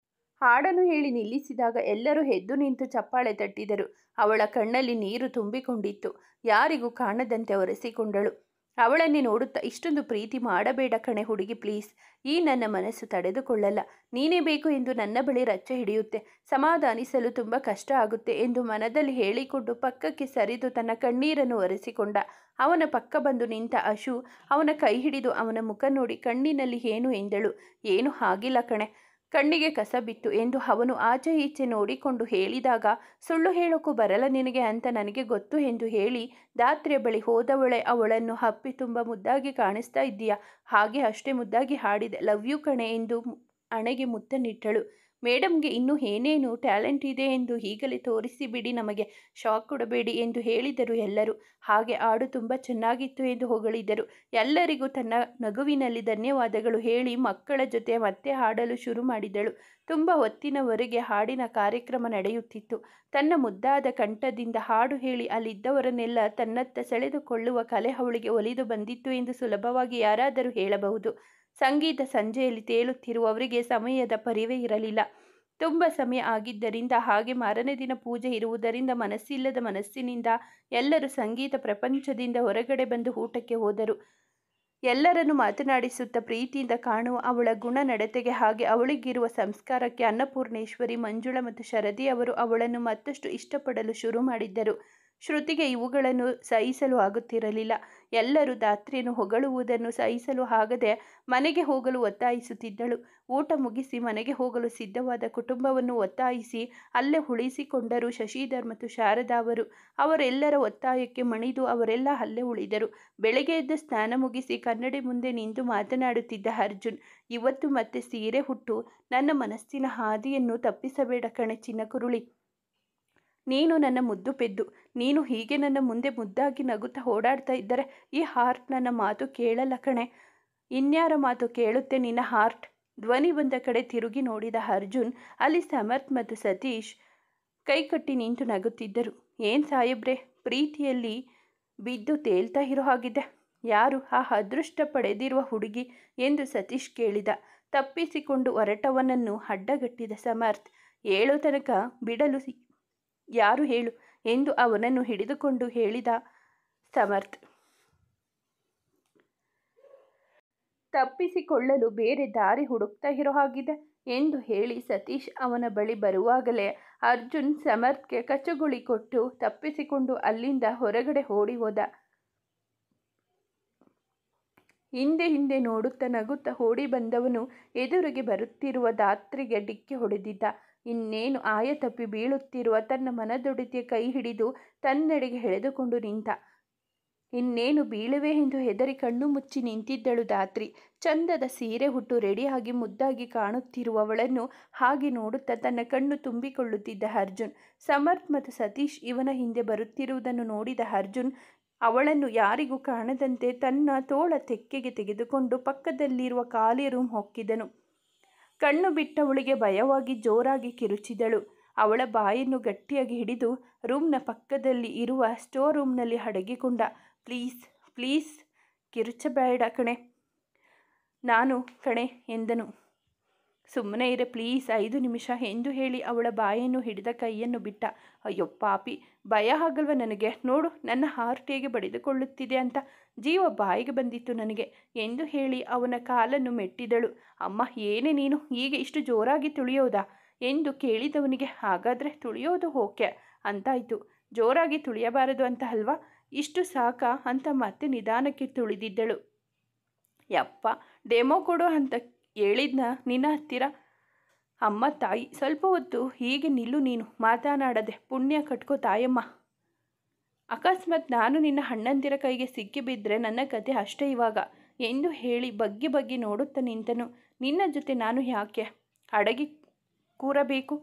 ಹಾಡನ್ನು ಹೇಳಿ ನಿಲ್ಲಿಸಿದಾಗ ಎಲ್ಲರೂ ಎದ್ದು ನಿಂತು ಚಪ್ಪಾಳೆ ತಟ್ಟಿದರು. ಅವಳ ಕಣ್ಣಲ್ಲಿ ನೀರು ತುಂಬಿಕೊಂಡಿತ್ತು. ಯಾರಿಗೂ ಕಾಣದಂತೆ ಒರೆಸಿಕೊಂಡಳು. ಅವಳನ್ನೇ ನೋಡುತ್ತಾ, ಇಷ್ಟೊಂದು ಪ್ರೀತಿ ಮಾಡಬೇಡ ಕಣೆ ಹುಡುಗಿ ಪ್ಲೀಸ್. ಈ ನನ್ನ ಮನಸ್ಸು ತಡೆದುಕೊಳ್ಳಲ್ಲ. ನೀನೇ ಬೇಕು ಎಂದು ನನ್ನ ಬಳಿ ರಚ್ಚೆ ಹಿಡಿಯುತ್ತೆ. ಸಮಾಧಾನಿಸಲು ತುಂಬ ಕಷ್ಟ ಆಗುತ್ತೆ ಎಂದು ಮನದಲ್ಲಿ ಹೇಳಿಕೊಂಡು ಪಕ್ಕಕ್ಕೆ ಸರಿದು ತನ್ನ ಕಣ್ಣೀರನ್ನು ಒರೆಸಿಕೊಂಡ. ಅವನ ಪಕ್ಕ ಬಂದು ನಿಂತ ಅಶು ಅವನ ಕೈ ಹಿಡಿದು ಅವನ ಮುಖ ನೋಡಿ ಕಣ್ಣಿನಲ್ಲಿ ಏನು ಎಂದಳು. ಏನು ಆಗಿಲ್ಲ ಕಣೆ, ಕಣ್ಣಿಗೆ ಕಸ ಬಿತ್ತು ಎಂದು ಅವನು ಆಚೆ ಈಚೆ ನೋಡಿಕೊಂಡು ಹೇಳಿದಾಗ, ಸುಳ್ಳು ಹೇಳೋಕ್ಕೂ ಬರಲ್ಲ ನಿನಗೆ ಅಂತ ನನಗೆ ಗೊತ್ತು ಎಂದು ಹೇಳಿ ದಾತ್ರಿಯ ಬಳಿ ಹೋದವಳೆ ಅವಳನ್ನು ಹಪ್ಪಿ ತುಂಬ ಮುದ್ದಾಗಿ ಕಾಣಿಸ್ತಾ ಇದ್ದೀಯಾ, ಹಾಗೆ ಅಷ್ಟೇ ಮುದ್ದಾಗಿ ಹಾಡಿದೆ, ಲವ್ ಯು ಕಣೆ ಎಂದು ಹಣೆಗೆ ಮುತ್ತನ್ನಿಟ್ಟಳು. ಮೇಡಮ್ಗೆ ಇನ್ನೂ ಏನೇನು ಟ್ಯಾಲೆಂಟ್ ಇದೆ ಎಂದು ಈಗಲೇ ತೋರಿಸಿ ಬಿಡಿ, ನಮಗೆ ಶಾಕ್ ಕೊಡಬೇಡಿ ಎಂದು ಹೇಳಿದರು ಎಲ್ಲರೂ. ಹಾಗೆ ಹಾಡು ತುಂಬ ಚೆನ್ನಾಗಿತ್ತು ಎಂದು ಹೊಗಳಿದರು. ಎಲ್ಲರಿಗೂ ತನ್ನ ನಗುವಿನಲ್ಲಿ ಧನ್ಯವಾದಗಳು ಹೇಳಿ ಮಕ್ಕಳ ಜೊತೆ ಮತ್ತೆ ಹಾಡಲು ಶುರು ಮಾಡಿದಳು. ತುಂಬ ಹೊತ್ತಿನವರೆಗೆ ಹಾಡಿನ ಕಾರ್ಯಕ್ರಮ ನಡೆಯುತ್ತಿತ್ತು. ತನ್ನ ಮುದ್ದಾದ ಕಂಠದಿಂದ ಹಾಡು ಹೇಳಿ ಅಲ್ಲಿದ್ದವರನ್ನೆಲ್ಲ ತನ್ನತ್ತ ಸೆಳೆದುಕೊಳ್ಳುವ ಕಲೆ ಅವಳಿಗೆ ಒಲಿದು ಬಂದಿತ್ತು ಎಂದು ಸುಲಭವಾಗಿ ಯಾರಾದರೂ ಹೇಳಬಹುದು. ಸಂಗೀತ ಸಂಜೆಯಲ್ಲಿ ತೇಲುತ್ತಿರುವವರಿಗೆ ಸಮಯದ ಪರಿವೇ ಇರಲಿಲ್ಲ. ತುಂಬ ಸಮಯ ಆಗಿದ್ದರಿಂದ ಹಾಗೆ ಮಾರನೇ ದಿನ ಪೂಜೆ ಇರುವುದರಿಂದ ಮನಸ್ಸಿಲ್ಲದ ಮನಸ್ಸಿನಿಂದ ಎಲ್ಲರೂ ಸಂಗೀತ ಪ್ರಪಂಚದಿಂದ ಹೊರಗಡೆ ಬಂದು ಊಟಕ್ಕೆ ಹೋದರು. ಎಲ್ಲರನ್ನು ಮಾತನಾಡಿಸುತ್ತಾ ಪ್ರೀತಿಯಿಂದ ಕಾಣುವ ಅವಳ ಗುಣ ನಡತೆಗೆ ಹಾಗೆ ಅವಳಿಗಿರುವ ಸಂಸ್ಕಾರಕ್ಕೆ ಅನ್ನಪೂರ್ಣೇಶ್ವರಿ, ಮಂಜುಳಾ ಮತ್ತು ಶರದಿ ಅವರು ಅವಳನ್ನು ಮತ್ತಷ್ಟು ಇಷ್ಟಪಡಲು ಶುರು ಮಾಡಿದ್ದರು. ಶ್ರುತಿಗೆ ಇವುಗಳನ್ನು ಸಹಿಸಲು ಆಗುತ್ತಿರಲಿಲ್ಲ. ಎಲ್ಲರೂ ಧಾತ್ರಿಯನ್ನು ಹೊಗಳುವುದನ್ನು ಸಹಿಸಲು ಆಗದೆ ಮನೆಗೆ ಹೋಗಲು ಒತ್ತಾಯಿಸುತ್ತಿದ್ದಳು. ಊಟ ಮುಗಿಸಿ ಮನೆಗೆ ಹೋಗಲು ಸಿದ್ಧವಾದ ಕುಟುಂಬವನ್ನು ಒತ್ತಾಯಿಸಿ ಅಲ್ಲೇ ಉಳಿಸಿಕೊಂಡರು ಶಶಿಧರ್ ಮತ್ತು ಶಾರದಾ ಅವರು. ಅವರೆಲ್ಲರ ಒತ್ತಾಯಕ್ಕೆ ಮಣಿದು ಅವರೆಲ್ಲ ಅಲ್ಲೇ ಉಳಿದರು. ಬೆಳಗ್ಗೆ ಎದ್ದು ಸ್ನಾನ ಮುಗಿಸಿ ಕನ್ನಡಿ ಮುಂದೆ ನಿಂತು ಮಾತನಾಡುತ್ತಿದ್ದ ಅರ್ಜುನ್, ಇವತ್ತು ಮತ್ತೆ ಸೀರೆ ಹುಟ್ಟು ನನ್ನ ಮನಸ್ಸಿನ ಹಾದಿಯನ್ನು ತಪ್ಪಿಸಬೇಡ ಕಣೆ ಚಿನ್ನ ಕುರುಳಿ. ನೀನು ನನ್ನ ಮುದ್ದು ಪೆದ್ದು. ನೀನು ಹೀಗೆ ನನ್ನ ಮುಂದೆ ಮುದ್ದಾಗಿ ನಗುತ್ತಾ ಓಡಾಡ್ತಾ ಇದ್ದರೆ ಈ ಹಾರ್ಟ್ ನನ್ನ ಮಾತು ಕೇಳಲ್ಲ ಕಣೆ. ಇನ್ಯಾರ ಮಾತು ಕೇಳುತ್ತೆ ನಿನ್ನ ಹಾರ್ಟ್? ಧ್ವನಿ ಬಂದ ಕಡೆ ತಿರುಗಿ ನೋಡಿದ ಅರ್ಜುನ್, ಅಲ್ಲಿ ಸಮರ್ಥ್ ಮತ್ತು ಸತೀಶ್ ಕೈಕಟ್ಟಿ ನಿಂತು ನಗುತ್ತಿದ್ದರು. ಏನ್ ಸಾಹೇಬ್ರೆ, ಪ್ರೀತಿಯಲ್ಲಿ ಬಿದ್ದು ತೇಲ್ತಾ ಇರೋ ಹಾಗಿದೆ. ಯಾರು ಆ ಅದೃಷ್ಟ ಪಡೆದಿರುವ ಹುಡುಗಿ ಎಂದು ಸತೀಶ್ ಕೇಳಿದ. ತಪ್ಪಿಸಿಕೊಂಡು ಹೊರಟವನನ್ನು ಅಡ್ಡಗಟ್ಟಿದ ಸಮರ್ಥ್, ಹೇಳೋ ತನಕ ಬಿಡಲು ಯಾರು ಹೇಳು ಎಂದು ಅವನನ್ನು ಹಿಡಿದುಕೊಂಡು ಹೇಳಿದ ಸಮರ್ಥ್. ತಪ್ಪಿಸಿಕೊಳ್ಳಲು ಬೇರೆ ದಾರಿ ಹುಡುಕ್ತಾ ಇರೋ ಹಾಗಿದೆ ಎಂದು ಹೇಳಿ ಸತೀಶ್ ಅವನ ಬಳಿ ಬರುವಾಗಲೇ ಅರ್ಜುನ್ ಸಮರ್ಥ್ಗೆ ಕಚ್ಚುಗುಳಿ ಕೊಟ್ಟು ತಪ್ಪಿಸಿಕೊಂಡು ಅಲ್ಲಿಂದ ಹೊರಗಡೆ ಓಡಿ ಹೋದ. ಹಿಂದೆ ಹಿಂದೆ ನೋಡುತ್ತಾ ನಗುತ್ತಾ ಓಡಿ ಬಂದವನು ಎದುರಿಗೆ ಬರುತ್ತಿರುವ ಧಾತ್ರಿಗೆ ಡಿಕ್ಕಿ ಹೊಡೆದಿದ್ದ. ಇನ್ನೇನು ಆಯ ತಪ್ಪಿ ಬೀಳುತ್ತಿರುವ ತನ್ನ ಮನದೊಡತಿಯ ಕೈ ಹಿಡಿದು ತನ್ನೆಡೆಗೆ ಎಳೆದುಕೊಂಡು ನಿಂತ. ಇನ್ನೇನು ಬೀಳುವೆ ಎಂದು ಹೆದರಿ ಕಣ್ಣು ಮುಚ್ಚಿ ನಿಂತಿದ್ದಳು ಧಾತ್ರಿ. ಚಂದದ ಸೀರೆ ಹುಟ್ಟು ರೆಡಿಯಾಗಿ ಮುದ್ದಾಗಿ ಕಾಣುತ್ತಿರುವವಳನ್ನು ಹಾಗೆ ನೋಡುತ್ತಾ ತನ್ನ ಕಣ್ಣು ತುಂಬಿಕೊಳ್ಳುತ್ತಿದ್ದ ಅರ್ಜುನ್. ಸಮರ್ಥ್ ಮತ್ತು ಸತೀಶ್ ಇವನ ಹಿಂದೆ ಬರುತ್ತಿರುವುದನ್ನು ನೋಡಿದ ಅರ್ಜುನ್ ಅವಳನ್ನು ಯಾರಿಗೂ ಕಾಣದಂತೆ ತನ್ನ ತೋಳ ತೆಕ್ಕೆಗೆ ತೆಗೆದುಕೊಂಡು ಪಕ್ಕದಲ್ಲಿರುವ ಖಾಲಿ ರೂಮ್ ಹೊಕ್ಕಿದನು. ಕಣ್ಣು ಬಿಟ್ಟವಳಿಗೆ ಭಯವಾಗಿ ಜೋರಾಗಿ ಕಿರುಚಿದಳು. ಅವಳ ಬಾಯನ್ನು ಗಟ್ಟಿಯಾಗಿ ಹಿಡಿದು ರೂಮ್ನ ಪಕ್ಕದಲ್ಲಿ ಇರುವ ಸ್ಟೋರ್ ರೂಮ್ನಲ್ಲಿ ಅಡಗಿಕೊಂಡ. ಪ್ಲೀಸ್ ಪ್ಲೀಸ್ ಕಿರುಚಬೇಡ ಕಣೆ, ನಾನು ಕಣೆ ಎಂದನು. ಸುಮ್ಮನೆ ಇರೆ ಪ್ಲೀಸ್ 5 ನಿಮಿಷ ಎಂದು ಹೇಳಿ ಅವಳ ಬಾಯನ್ನು ಹಿಡಿದ ಕೈಯನ್ನು ಬಿಟ್ಟ. ಅಯ್ಯೋ ಪಾಪಿ, ಭಯ ಆಗಲ್ವ ನನಗೆ? ನೋಡು ನನ್ನ ಹಾರ್ಟ್ ಹೇಗೆ ಬಡಿದುಕೊಳ್ಳುತ್ತಿದೆ ಅಂತ. ಜೀವ ಬಾಯಿಗೆ ಬಂದಿತ್ತು ನನಗೆ ಎಂದು ಹೇಳಿ ಅವನ ಕಾಲನ್ನು ಮೆಟ್ಟಿದಳು. ಅಮ್ಮ, ಏನೇ ನೀನು ಹೀಗೆ ಇಷ್ಟು ಜೋರಾಗಿ ತುಳಿಯೋದಾ ಎಂದು ಕೇಳಿದವನಿಗೆ, ಹಾಗಾದರೆ ತುಳಿಯೋದು ಓಕೆ ಅಂತಾಯಿತು, ಜೋರಾಗಿ ತುಳಿಯಬಾರದು ಅಂತ ಅಲ್ವಾ? ಇಷ್ಟು ಸಾಕಾ ಅಂತ ಮತ್ತೆ ನಿಧಾನಕ್ಕೆ ತುಳಿದಿದ್ದಳು. ಯಪ್ಪ, ಡೆಮೋ ಕೊಡು ಅಂತ ಹೇಳಿದ್ನ ನಿನ್ನ ಹತ್ತಿರ? ಅಮ್ಮ ತಾಯಿ, ಸ್ವಲ್ಪ ಹೊತ್ತು ಹೀಗೆ ನಿಲ್ಲು, ನೀನು ಮಾತನಾಡದೆ ಪುಣ್ಯ ಕಟ್ಕೋ ತಾಯಮ್ಮ. ಅಕಸ್ಮಾತ್ ನಾನು ನಿನ್ನ ಅಣ್ಣಂದಿರ ಕೈಗೆ ಸಿಕ್ಕಿಬಿದ್ದರೆ ನನ್ನ ಕತೆ ಅಷ್ಟೇ ಇವಾಗ ಎಂದು ಹೇಳಿ ಬಗ್ಗಿ ಬಗ್ಗಿ ನೋಡುತ್ತಾ ನಿಂತನು. ನಿನ್ನ ಜೊತೆ ನಾನು ಯಾಕೆ ಅಡಗಿ ಕೂರಬೇಕು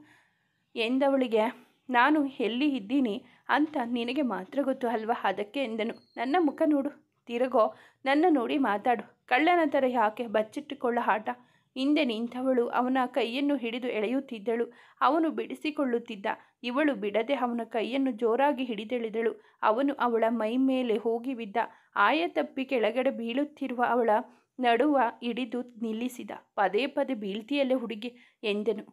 ಎಂದವಳಿಗೆ, ನಾನು ಎಲ್ಲಿ ಇದ್ದೀನಿ ಅಂತ ನಿನಗೆ ಮಾತ್ರ ಗೊತ್ತು ಅಲ್ವಾ, ಅದಕ್ಕೆ ಎಂದನು. ನನ್ನ ಮುಖ ನೋಡು, ತಿರುಗೋ, ನನ್ನ ನೋಡಿ ಮಾತಾಡು, ಕಳ್ಳನ ಥರ ಯಾಕೆ ಬಚ್ಚಿಟ್ಟುಕೊಳ್ಳೋ ಆಟ. ಹಿಂದೆ ನಿಂತವಳು ಅವನ ಕೈಯನ್ನು ಹಿಡಿದು ಎಳೆಯುತ್ತಿದ್ದಳು. ಅವನು ಬಿಡಿಸಿಕೊಳ್ಳುತ್ತಿದ್ದ. ಇವಳು ಬಿಡದೆ ಅವನ ಕೈಯನ್ನು ಜೋರಾಗಿ ಹಿಡಿದೆಳೆದಳು. ಅವನು ಅವಳ ಮೈ ಮೇಲೆ ಹೋಗಿ ಬಿದ್ದ. ಆಯ ತಪ್ಪಿ ಕೆಳಗಡೆ ಬೀಳುತ್ತಿರುವ ಅವಳ ನಡುವ ಹಿಡಿದು ನಿಲ್ಲಿಸಿದ. ಪದೇ ಪದೇ ಬೀಳ್ತೀಯಲ್ಲೇ ಹುಡುಗಿ ಎಂದನು.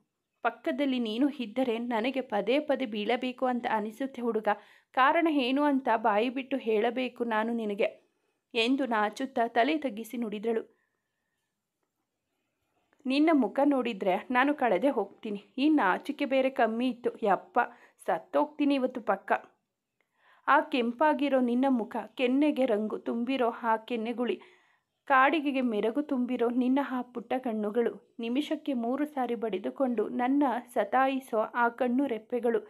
ಪಕ್ಕದಲ್ಲಿ ನೀನು ಇದ್ದರೆ ನನಗೆ ಪದೇ ಪದೇ ಬೀಳಬೇಕು ಅಂತ ಅನಿಸುತ್ತೆ ಹುಡುಗ. ಕಾರಣ ಏನು ಅಂತ ಬಾಯಿ ಬಿಟ್ಟು ಹೇಳಬೇಕು ನಾನು ನಿನಗೆ ಎಂದು ನಾಚುತ್ತಾ ತಲೆ ತಗ್ಗಿಸಿ ನುಡಿದಳು. ನಿನ್ನ ಮುಖ ನೋಡಿದರೆ ನಾನು ಕಳೆದೇ ಹೋಗ್ತೀನಿ. ಈ ನಾಚಿಕೆ ಬೇರೆ ಕಮ್ಮಿ ಇತ್ತು. ಯಪ್ಪ, ಸತ್ತೋಗ್ತೀನಿ ಇವತ್ತು ಪಕ್ಕ. ಆ ಕೆಂಪಾಗಿರೋ ನಿನ್ನ ಮುಖ, ಕೆನ್ನೆಗೆ ರಂಗು ತುಂಬಿರೋ ಆ ಕೆನ್ನೆಗುಳಿ, ಕಾಡಿಗೆಗೆ ಮೆರಗು ತುಂಬಿರೋ ನಿನ್ನ ಆ ಪುಟ್ಟ ಕಣ್ಣುಗಳು, ನಿಮಿಷಕ್ಕೆ 3 ಸಾರಿ ಬಡಿದುಕೊಂಡು ನನ್ನ ಸತಾಯಿಸೋ ಆ ಕಣ್ಣು ರೆಪ್ಪೆಗಳು,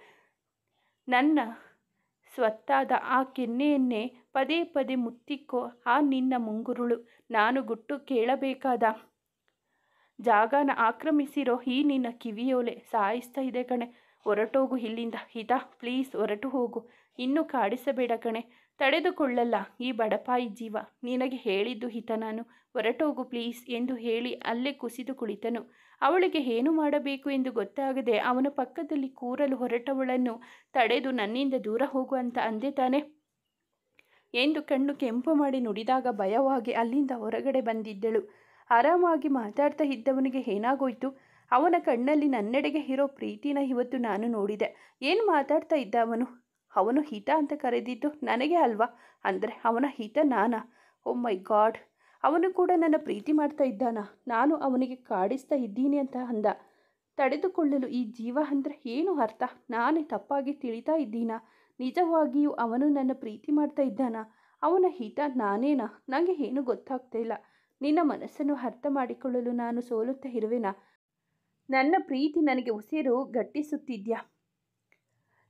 ನನ್ನ ಸ್ವತ್ತಾದ ಆ ಕೆನ್ನೆಯನ್ನೇ ಪದೇ ಪದೇ ಮುತ್ತಿಕ್ಕೋ ಆ ನಿನ್ನ ಮುಂಗುರುಳು, ನಾನು ಗುಟ್ಟು ಕೇಳಬೇಕಾದ ಜಾಗನ ಆಕ್ರಮಿಸಿರೋ ಈ ನಿನ್ನ ಕಿವಿಯೋಲೆ ಸಾಯಿಸ್ತಾ ಇದೆ ಕಣೆ. ಹೊರಟೋಗು ಇಲ್ಲಿಂದ ಹಿತ, ಪ್ಲೀಸ್ ಹೊರಟು ಹೋಗು. ಇನ್ನೂ ಕಾಡಿಸಬೇಡ ಕಣೆ, ತಡೆದುಕೊಳ್ಳಲ್ಲ ಈ ಬಡಪಾಯಿ ಜೀವ. ನಿನಗೆ ಹೇಳಿದ್ದು ಹಿತ ನಾನು, ಹೊರಟೋಗು ಪ್ಲೀಸ್ ಎಂದು ಹೇಳಿ ಅಲ್ಲೇ ಕುಸಿದು ಕುಳಿತನು. ಅವಳಿಗೆ ಏನು ಮಾಡಬೇಕು ಎಂದು ಗೊತ್ತಾಗದೆ ಅವನ ಪಕ್ಕದಲ್ಲಿ ಕೂರಲು ಹೊರಟವಳನ್ನು ತಡೆದು, ನನ್ನಿಂದ ದೂರ ಹೋಗು ಅಂತ ಅಂದೆ ತಾನೆ ಎಂದು ಕಣ್ಣು ಕೆಂಪು ಮಾಡಿ ನುಡಿದಾಗ ಭಯವಾಗಿ ಅಲ್ಲಿಂದ ಹೊರಗಡೆ ಬಂದಿದ್ದಳು. ಆರಾಮಾಗಿ ಮಾತಾಡ್ತಾ ಇದ್ದವನಿಗೆ ಏನಾಗೋಯ್ತು? ಅವನ ಕಣ್ಣಲ್ಲಿ ನನ್ನೆಡೆಗೆ ಇರೋ ಪ್ರೀತಿನ ಇವತ್ತು ನಾನು ನೋಡಿದೆ. ಏನು ಮಾತಾಡ್ತಾ ಇದ್ದ ಅವನು? ಅವನು ಹಿತ ಅಂತ ಕರೆದಿದ್ದು ನನಗೆ ಅಲ್ವಾ? ಅಂದರೆ ಅವನ ಹಿತ ನಾನಾ? ಓ ಮೈ ಗಾಡ್, ಅವನು ಕೂಡ ನನ್ನ ಪ್ರೀತಿ ಮಾಡ್ತಾ ಇದ್ದಾನ? ನಾನು ಅವನಿಗೆ ಕಾಡಿಸ್ತಾ ಇದ್ದೀನಿ ಅಂತ ಅಂದ. ತಡೆದುಕೊಳ್ಳಲು ಈ ಜೀವ ಅಂದರೆ ಏನು ಅರ್ಥ? ನಾನೇ ತಪ್ಪಾಗಿ ತಿಳಿತಾ ಇದ್ದೀನಾ? ನಿಜವಾಗಿಯೂ ಅವನು ನನ್ನ ಪ್ರೀತಿ ಮಾಡ್ತಾ ಇದ್ದಾನ? ಅವನ ಹಿತ ನಾನೇನಾ? ನನಗೆ ಏನೂ ಗೊತ್ತಾಗ್ತಾ ಇಲ್ಲ. ನಿನ್ನ ಮನಸ್ಸನ್ನು ಅರ್ಥ ಮಾಡಿಕೊಳ್ಳಲು ನಾನು ಸೋಲುತ್ತಾ ಇರುವೆನಾ? ನನ್ನ ಪ್ರೀತಿ ನನಗೆ ಉಸಿರು ಗಟ್ಟಿಸುತ್ತಿದ್ಯಾ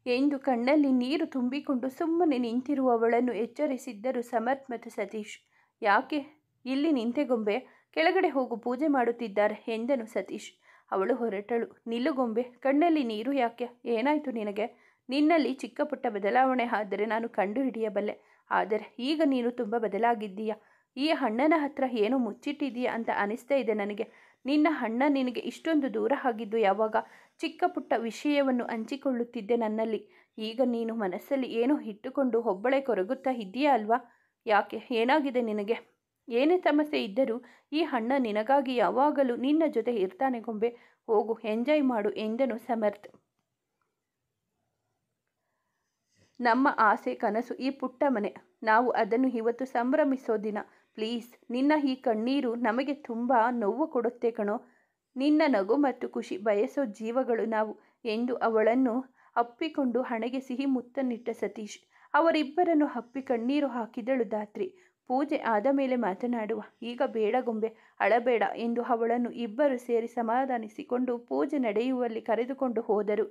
ಎಂದು ಕಣ್ಣಲ್ಲಿ ನೀರು ತುಂಬಿಕೊಂಡು ಸುಮ್ಮನೆ ನಿಂತಿರುವವಳನ್ನು ಎಚ್ಚರಿಸಿದ್ದರು ಸಮರ್ಥ್ ಮತ್ತು ಸತೀಶ್. ಯಾಕೆ ಇಲ್ಲಿ ನಿಂತೆ ಗೊಂಬೆ? ಕೆಳಗಡೆ ಹೋಗು, ಪೂಜೆ ಮಾಡುತ್ತಿದ್ದಾರೆ ಎಂದನು ಸತೀಶ್. ಅವಳು ಹೊರಟಳು. ನಿಲ್ಲು ಗೊಂಬೆ, ಕಣ್ಣಲ್ಲಿ ನೀರು ಯಾಕೆ? ಏನಾಯಿತು ನಿನಗೆ? ನಿನ್ನಲ್ಲಿ ಚಿಕ್ಕ ಪುಟ್ಟ ಬದಲಾವಣೆ ಆದರೆ ನಾನು ಕಂಡು ಹಿಡಿಯಬಲ್ಲೆ. ಆದರೆ ಈಗ ನೀನು ತುಂಬ ಬದಲಾಗಿದ್ದೀಯಾ. ಈ ಅಣ್ಣನ ಹತ್ರ ಏನೋ ಮುಚ್ಚಿಟ್ಟಿದೀಯಾ ಅಂತ ಅನಿಸ್ತಾ ಇದೆ ನನಗೆ. ನಿನ್ನ ಅಣ್ಣ ನಿನಗೆ ಇಷ್ಟೊಂದು ದೂರ ಆಗಿದ್ದು ಯಾವಾಗ? ಚಿಕ್ಕ ಪುಟ್ಟ ವಿಷಯವನ್ನು ಹಂಚಿಕೊಳ್ಳುತ್ತಿದ್ದೆ ನನ್ನಲ್ಲಿ. ಈಗ ನೀನು ಮನಸ್ಸಲ್ಲಿ ಏನೋ ಇಟ್ಟುಕೊಂಡು ಒಬ್ಬಳೇ ಕೊರಗುತ್ತಾ ಇದ್ದೀಯಾ ಅಲ್ವಾ? ಯಾಕೆ? ಏನಾಗಿದೆ ನಿನಗೆ? ಏನೇ ಸಮಸ್ಯೆ ಇದ್ದರೂ ಈ ಅಣ್ಣ ನಿನಗಾಗಿ ಯಾವಾಗಲೂ ನಿನ್ನ ಜೊತೆ ಇರ್ತಾನೆ ಗೊಂಬೆ. ಹೋಗು, ಎಂಜಾಯ್ ಮಾಡು ಎಂದನು ಸಮರ್ಥ್. ನಮ್ಮ ಆಸೆ ಕನಸು ಈ ಪುಟ್ಟ ಮನೆ. ನಾವು ಅದನ್ನು ಇವತ್ತು ಸಂಭ್ರಮಿಸೋ ದಿನ. ಪ್ಲೀಸ್, ನಿನ್ನ ಈ ಕಣ್ಣೀರು ನಮಗೆ ತುಂಬ ನೋವು ಕೊಡುತ್ತೆ ಕಣೋ. ನಿನ್ನ ನಗು ಮತ್ತು ಖುಷಿ ಬಯಸೋ ಜೀವಗಳು ನಾವು ಎಂದು ಅವಳನ್ನು ಅಪ್ಪಿಕೊಂಡು ಹಣೆಗೆ ಸಿಹಿ ಮುತ್ತನ್ನಿಟ್ಟ ಸತೀಶ್. ಅವರಿಬ್ಬರನ್ನು ಅಪ್ಪಿ ಕಣ್ಣೀರು ಹಾಕಿದಳು ಧಾತ್ರಿ. ಪೂಜೆ ಆದ ಮೇಲೆ ಮಾತನಾಡುವ, ಈಗ ಬೇಡ ಗೊಂಬೆ, ಅಳಬೇಡ ಎಂದು ಅವಳನ್ನು ಇಬ್ಬರು ಸೇರಿ ಸಮಾಧಾನಿಸಿಕೊಂಡು ಪೂಜೆ ನಡೆಯುವಲ್ಲಿ ಕರೆದುಕೊಂಡು ಹೋದರು.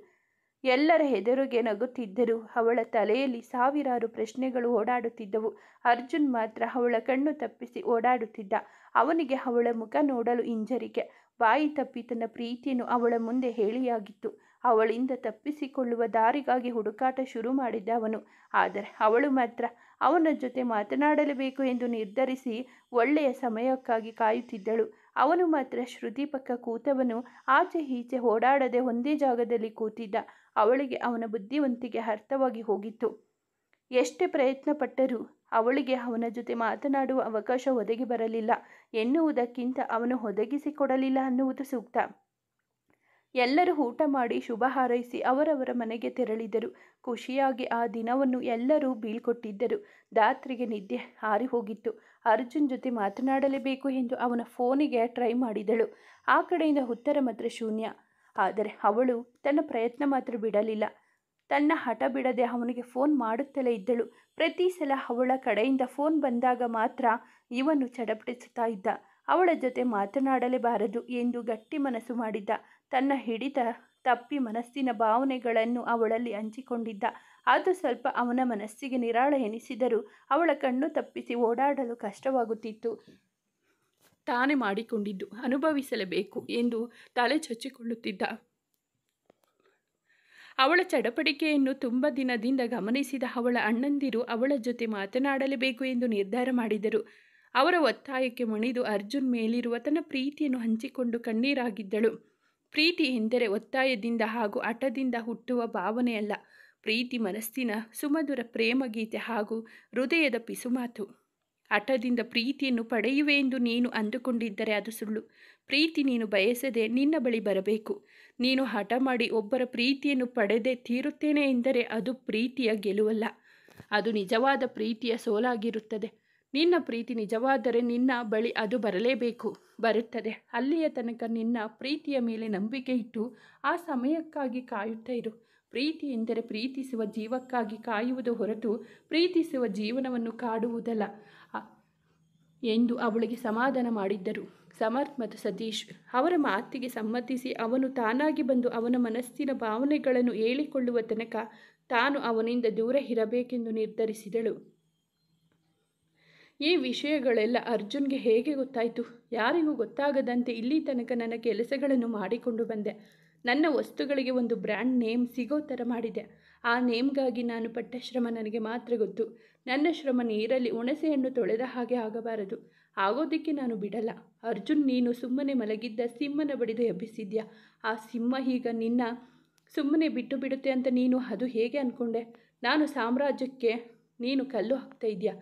ಎಲ್ಲರ ಎದುರಿಗೆ ನಗುತ್ತಿದ್ದರು. ಅವಳ ತಲೆಯಲ್ಲಿ ಸಾವಿರಾರು ಪ್ರಶ್ನೆಗಳು ಓಡಾಡುತ್ತಿದ್ದವು. ಅರ್ಜುನ್ ಮಾತ್ರ ಅವಳ ಕಣ್ಣು ತಪ್ಪಿಸಿ ಓಡಾಡುತ್ತಿದ್ದ. ಅವನಿಗೆ ಅವಳ ಮುಖ ನೋಡಲು ಹಿಂಜರಿಕೆ. ಬಾಯಿ ತಪ್ಪಿ ತನ್ನ ಪ್ರೀತಿಯನ್ನು ಅವಳ ಮುಂದೆ ಹೇಳಿಯಾಗಿತ್ತು. ಅವಳಿಂದ ತಪ್ಪಿಸಿಕೊಳ್ಳುವ ದಾರಿಗಾಗಿ ಹುಡುಕಾಟ ಶುರು ಮಾಡಿದ್ದ ಅವನು. ಆದರೆ ಅವಳು ಮಾತ್ರ ಅವನ ಜೊತೆ ಮಾತನಾಡಲೇಬೇಕು ಎಂದು ನಿರ್ಧರಿಸಿ ಒಳ್ಳೆಯ ಸಮಯಕ್ಕಾಗಿ ಕಾಯುತ್ತಿದ್ದಳು. ಅವನು ಮಾತ್ರ ಶ್ರುತಿ ಪಕ್ಕ ಕೂತವನು ಆಚೆ ಈಚೆ ಓಡಾಡದೆ ಒಂದೇ ಜಾಗದಲ್ಲಿ ಕೂತಿದ್ದ. ಅವಳಿಗೆ ಅವನ ಬುದ್ಧಿವಂತಿಕೆ ಅರ್ಥವಾಗಿ ಹೋಗಿತ್ತು. ಎಷ್ಟೇ ಪ್ರಯತ್ನ ಪಟ್ಟರೂ ಅವಳಿಗೆ ಅವನ ಜೊತೆ ಮಾತನಾಡುವ ಅವಕಾಶ ಒದಗಿ ಬರಲಿಲ್ಲ ಎನ್ನುವುದಕ್ಕಿಂತ ಅವನು ಒದಗಿಸಿಕೊಡಲಿಲ್ಲ ಅನ್ನುವುದು ಸೂಕ್ತ. ಎಲ್ಲರೂ ಊಟ ಮಾಡಿ ಶುಭ ಹಾರೈಸಿ ಅವರವರ ಮನೆಗೆ ತೆರಳಿದರು. ಖುಷಿಯಾಗಿ ಆ ದಿನವನ್ನು ಎಲ್ಲರೂ ಬೀಳ್ಕೊಟ್ಟಿದ್ದರು. ಧಾತ್ರಿಗೆ ನಿದ್ದೆ ಹಾರಿ ಹೋಗಿತ್ತು. ಅರ್ಜುನ್ ಜೊತೆ ಮಾತನಾಡಲೇಬೇಕು ಎಂದು ಅವನ ಫೋನಿಗೆ ಟ್ರೈ ಮಾಡಿದಳು. ಆ ಕಡೆಯಿಂದ ಉತ್ತರ ಮಾತ್ರ ಶೂನ್ಯ. ಆದರೆ ಅವಳು ತನ್ನ ಪ್ರಯತ್ನ ಮಾತ್ರ ಬಿಡಲಿಲ್ಲ. ತನ್ನ ಹಠ ಬಿಡದೆ ಅವನಿಗೆ ಫೋನ್ ಮಾಡುತ್ತಲೇ ಇದ್ದಳು. ಪ್ರತಿ ಸಲ ಅವಳ ಕಡೆಯಿಂದ ಫೋನ್ ಬಂದಾಗ ಮಾತ್ರ ಇವನು ಚಡಪಡಿಸುತ್ತಾ ಇದ್ದ. ಅವಳ ಜೊತೆ ಮಾತನಾಡಲೇಬಾರದು ಎಂದು ಗಟ್ಟಿ ಮನಸ್ಸು ಮಾಡಿದ್ದ. ತನ್ನ ಹಿಡಿತ ತಪ್ಪಿ ಮನಸ್ಸಿನ ಭಾವನೆಗಳನ್ನು ಅವಳಲ್ಲಿ ಹಂಚಿಕೊಂಡಿದ್ದ. ಅದು ಸ್ವಲ್ಪ ಅವನ ಮನಸ್ಸಿಗೆ ನಿರಾಳ ಎನಿಸಿದರೂ ಅವಳ ಕಣ್ಣು ತಪ್ಪಿಸಿ ಓಡಾಡಲು ಕಷ್ಟವಾಗುತ್ತಿತ್ತು. ತಾನೇ ಮಾಡಿಕೊಂಡಿದ್ದು ಅನುಭವಿಸಲೇಬೇಕು ಎಂದು ತಲೆ ಚಚ್ಚಿಕೊಳ್ಳುತ್ತಿದ್ದ. ಅವಳ ಚಡಪಡಿಕೆಯನ್ನು ತುಂಬ ದಿನದಿಂದ ಗಮನಿಸಿದ ಅವಳ ಅಣ್ಣಂದಿರು ಅವಳ ಜೊತೆ ಮಾತನಾಡಲೇಬೇಕು ಎಂದು ನಿರ್ಧಾರ ಮಾಡಿದರು. ಅವರ ಒತ್ತಾಯಕ್ಕೆ ಮಣಿದು ಅರ್ಜುನ್ ಮೇಲಿರುವ ತನ್ನ ಪ್ರೀತಿಯನ್ನು ಹಂಚಿಕೊಂಡು ಕಣ್ಣೀರಾಗಿದ್ದಳು. ಪ್ರೀತಿ ಎಂದರೆ ಒತ್ತಾಯದಿಂದ ಹಾಗೂ ಹಠದಿಂದ ಹುಟ್ಟುವ ಭಾವನೆಯಲ್ಲ. ಪ್ರೀತಿ ಮನಸ್ಸಿನ ಸುಮಧುರ ಪ್ರೇಮ ಗೀತೆ ಹಾಗೂ ಹೃದಯದ ಪಿಸುಮಾತು. ಹಠದಿಂದ ಪ್ರೀತಿಯನ್ನು ಪಡೆಯುವೆ ಎಂದು ನೀನು ಅಂದುಕೊಂಡಿದ್ದರೆ ಅದು ಸುಳ್ಳು. ಪ್ರೀತಿ ನೀನು ಬಯಸದೆ ನಿನ್ನ ಬಳಿ ಬರಬೇಕು. ನೀನು ಹಠ ಮಾಡಿ ಒಬ್ಬರ ಪ್ರೀತಿಯನ್ನು ಪಡೆದೇ ತೀರುತ್ತೇನೆ ಎಂದರೆ ಅದು ಪ್ರೀತಿಯ ಗೆಲುವಲ್ಲ, ಅದು ನಿಜವಾದ ಪ್ರೀತಿಯ ಸೋಲಾಗಿರುತ್ತದೆ. ನಿನ್ನ ಪ್ರೀತಿ ನಿಜವಾದರೆ ನಿನ್ನ ಬಳಿ ಅದು ಬರಲೇಬೇಕು, ಬರುತ್ತದೆ. ಅಲ್ಲಿಯ ತನಕ ನಿನ್ನ ಪ್ರೀತಿಯ ಮೇಲೆ ನಂಬಿಕೆ ಇಟ್ಟು ಆ ಸಮಯಕ್ಕಾಗಿ ಕಾಯುತ್ತಾ ಇರು. ಪ್ರೀತಿ ಎಂದರೆ ಪ್ರೀತಿಸುವ ಜೀವಕ್ಕಾಗಿ ಕಾಯುವುದು ಹೊರತು ಪ್ರೀತಿಸುವ ಜೀವನವನ್ನು ಕಾಡುವುದಲ್ಲ ಎಂದು ಅವಳಿಗೆ ಸಮಾಧಾನ ಮಾಡಿದ್ದರು ಸಮರ್ಥ್ ಮತ್ತು ಸತೀಶ್. ಅವರ ಮಾತಿಗೆ ಸಮ್ಮತಿಸಿ ಅವನು ತಾನಾಗಿ ಬಂದು ಅವನ ಮನಸ್ಸಿನ ಭಾವನೆಗಳನ್ನು ಹೇಳಿಕೊಳ್ಳುವ ತನಕ ತಾನು ಅವನಿಂದ ದೂರ ಇರಬೇಕೆಂದು ನಿರ್ಧರಿಸಿದಳು. ಈ ವಿಷಯಗಳೆಲ್ಲ ಅರ್ಜುನ್ಗೆ ಹೇಗೆ ಗೊತ್ತಾಯಿತು? ಯಾರಿಗೂ ಗೊತ್ತಾಗದಂತೆ ಇಲ್ಲಿ ತನಕ ನನ್ನ ಕೆಲಸಗಳನ್ನು ಮಾಡಿಕೊಂಡು ಬಂದೆ. ನನ್ನ ವಸ್ತುಗಳಿಗೆ ಒಂದು ಬ್ರ್ಯಾಂಡ್ ನೇಮ್ ಸಿಗೋ ಥರ ಮಾಡಿದೆ. ಆ ನೇಮ್ಗಾಗಿ ನಾನು ಪಟ್ಟ ಶ್ರಮ ನನಗೆ ಮಾತ್ರ ಗೊತ್ತು. ನನ್ನ ಶ್ರಮ ನೀರಲ್ಲಿ ಹುಣಸೆಯನ್ನು ತೊಳೆದ ಹಾಗೆ ಆಗಬಾರದು. ಆಗೋದಕ್ಕೆ ನಾನು ಬಿಡಲ್ಲ. ಅರ್ಜುನ್, ನೀನು ಸುಮ್ಮನೆ ಮಲಗಿದ್ದ ಸಿಂಹನ ಬಡಿದು ಎಬ್ಬಿಸಿದ್ಯಾ. ಆ ಸಿಂಹ ಈಗ ನಿನ್ನ ಸುಮ್ಮನೆ ಬಿಟ್ಟು ಬಿಡುತ್ತೆ ಅಂತ ನೀನು ಅದು ಹೇಗೆ ಅಂದ್ಕೊಂಡೆ? ನಾನು ಸಾಮ್ರಾಜ್ಯಕ್ಕೆ ನೀನು ಕಲ್ಲು ಹಾಕ್ತಾ ಇದೆಯಾ?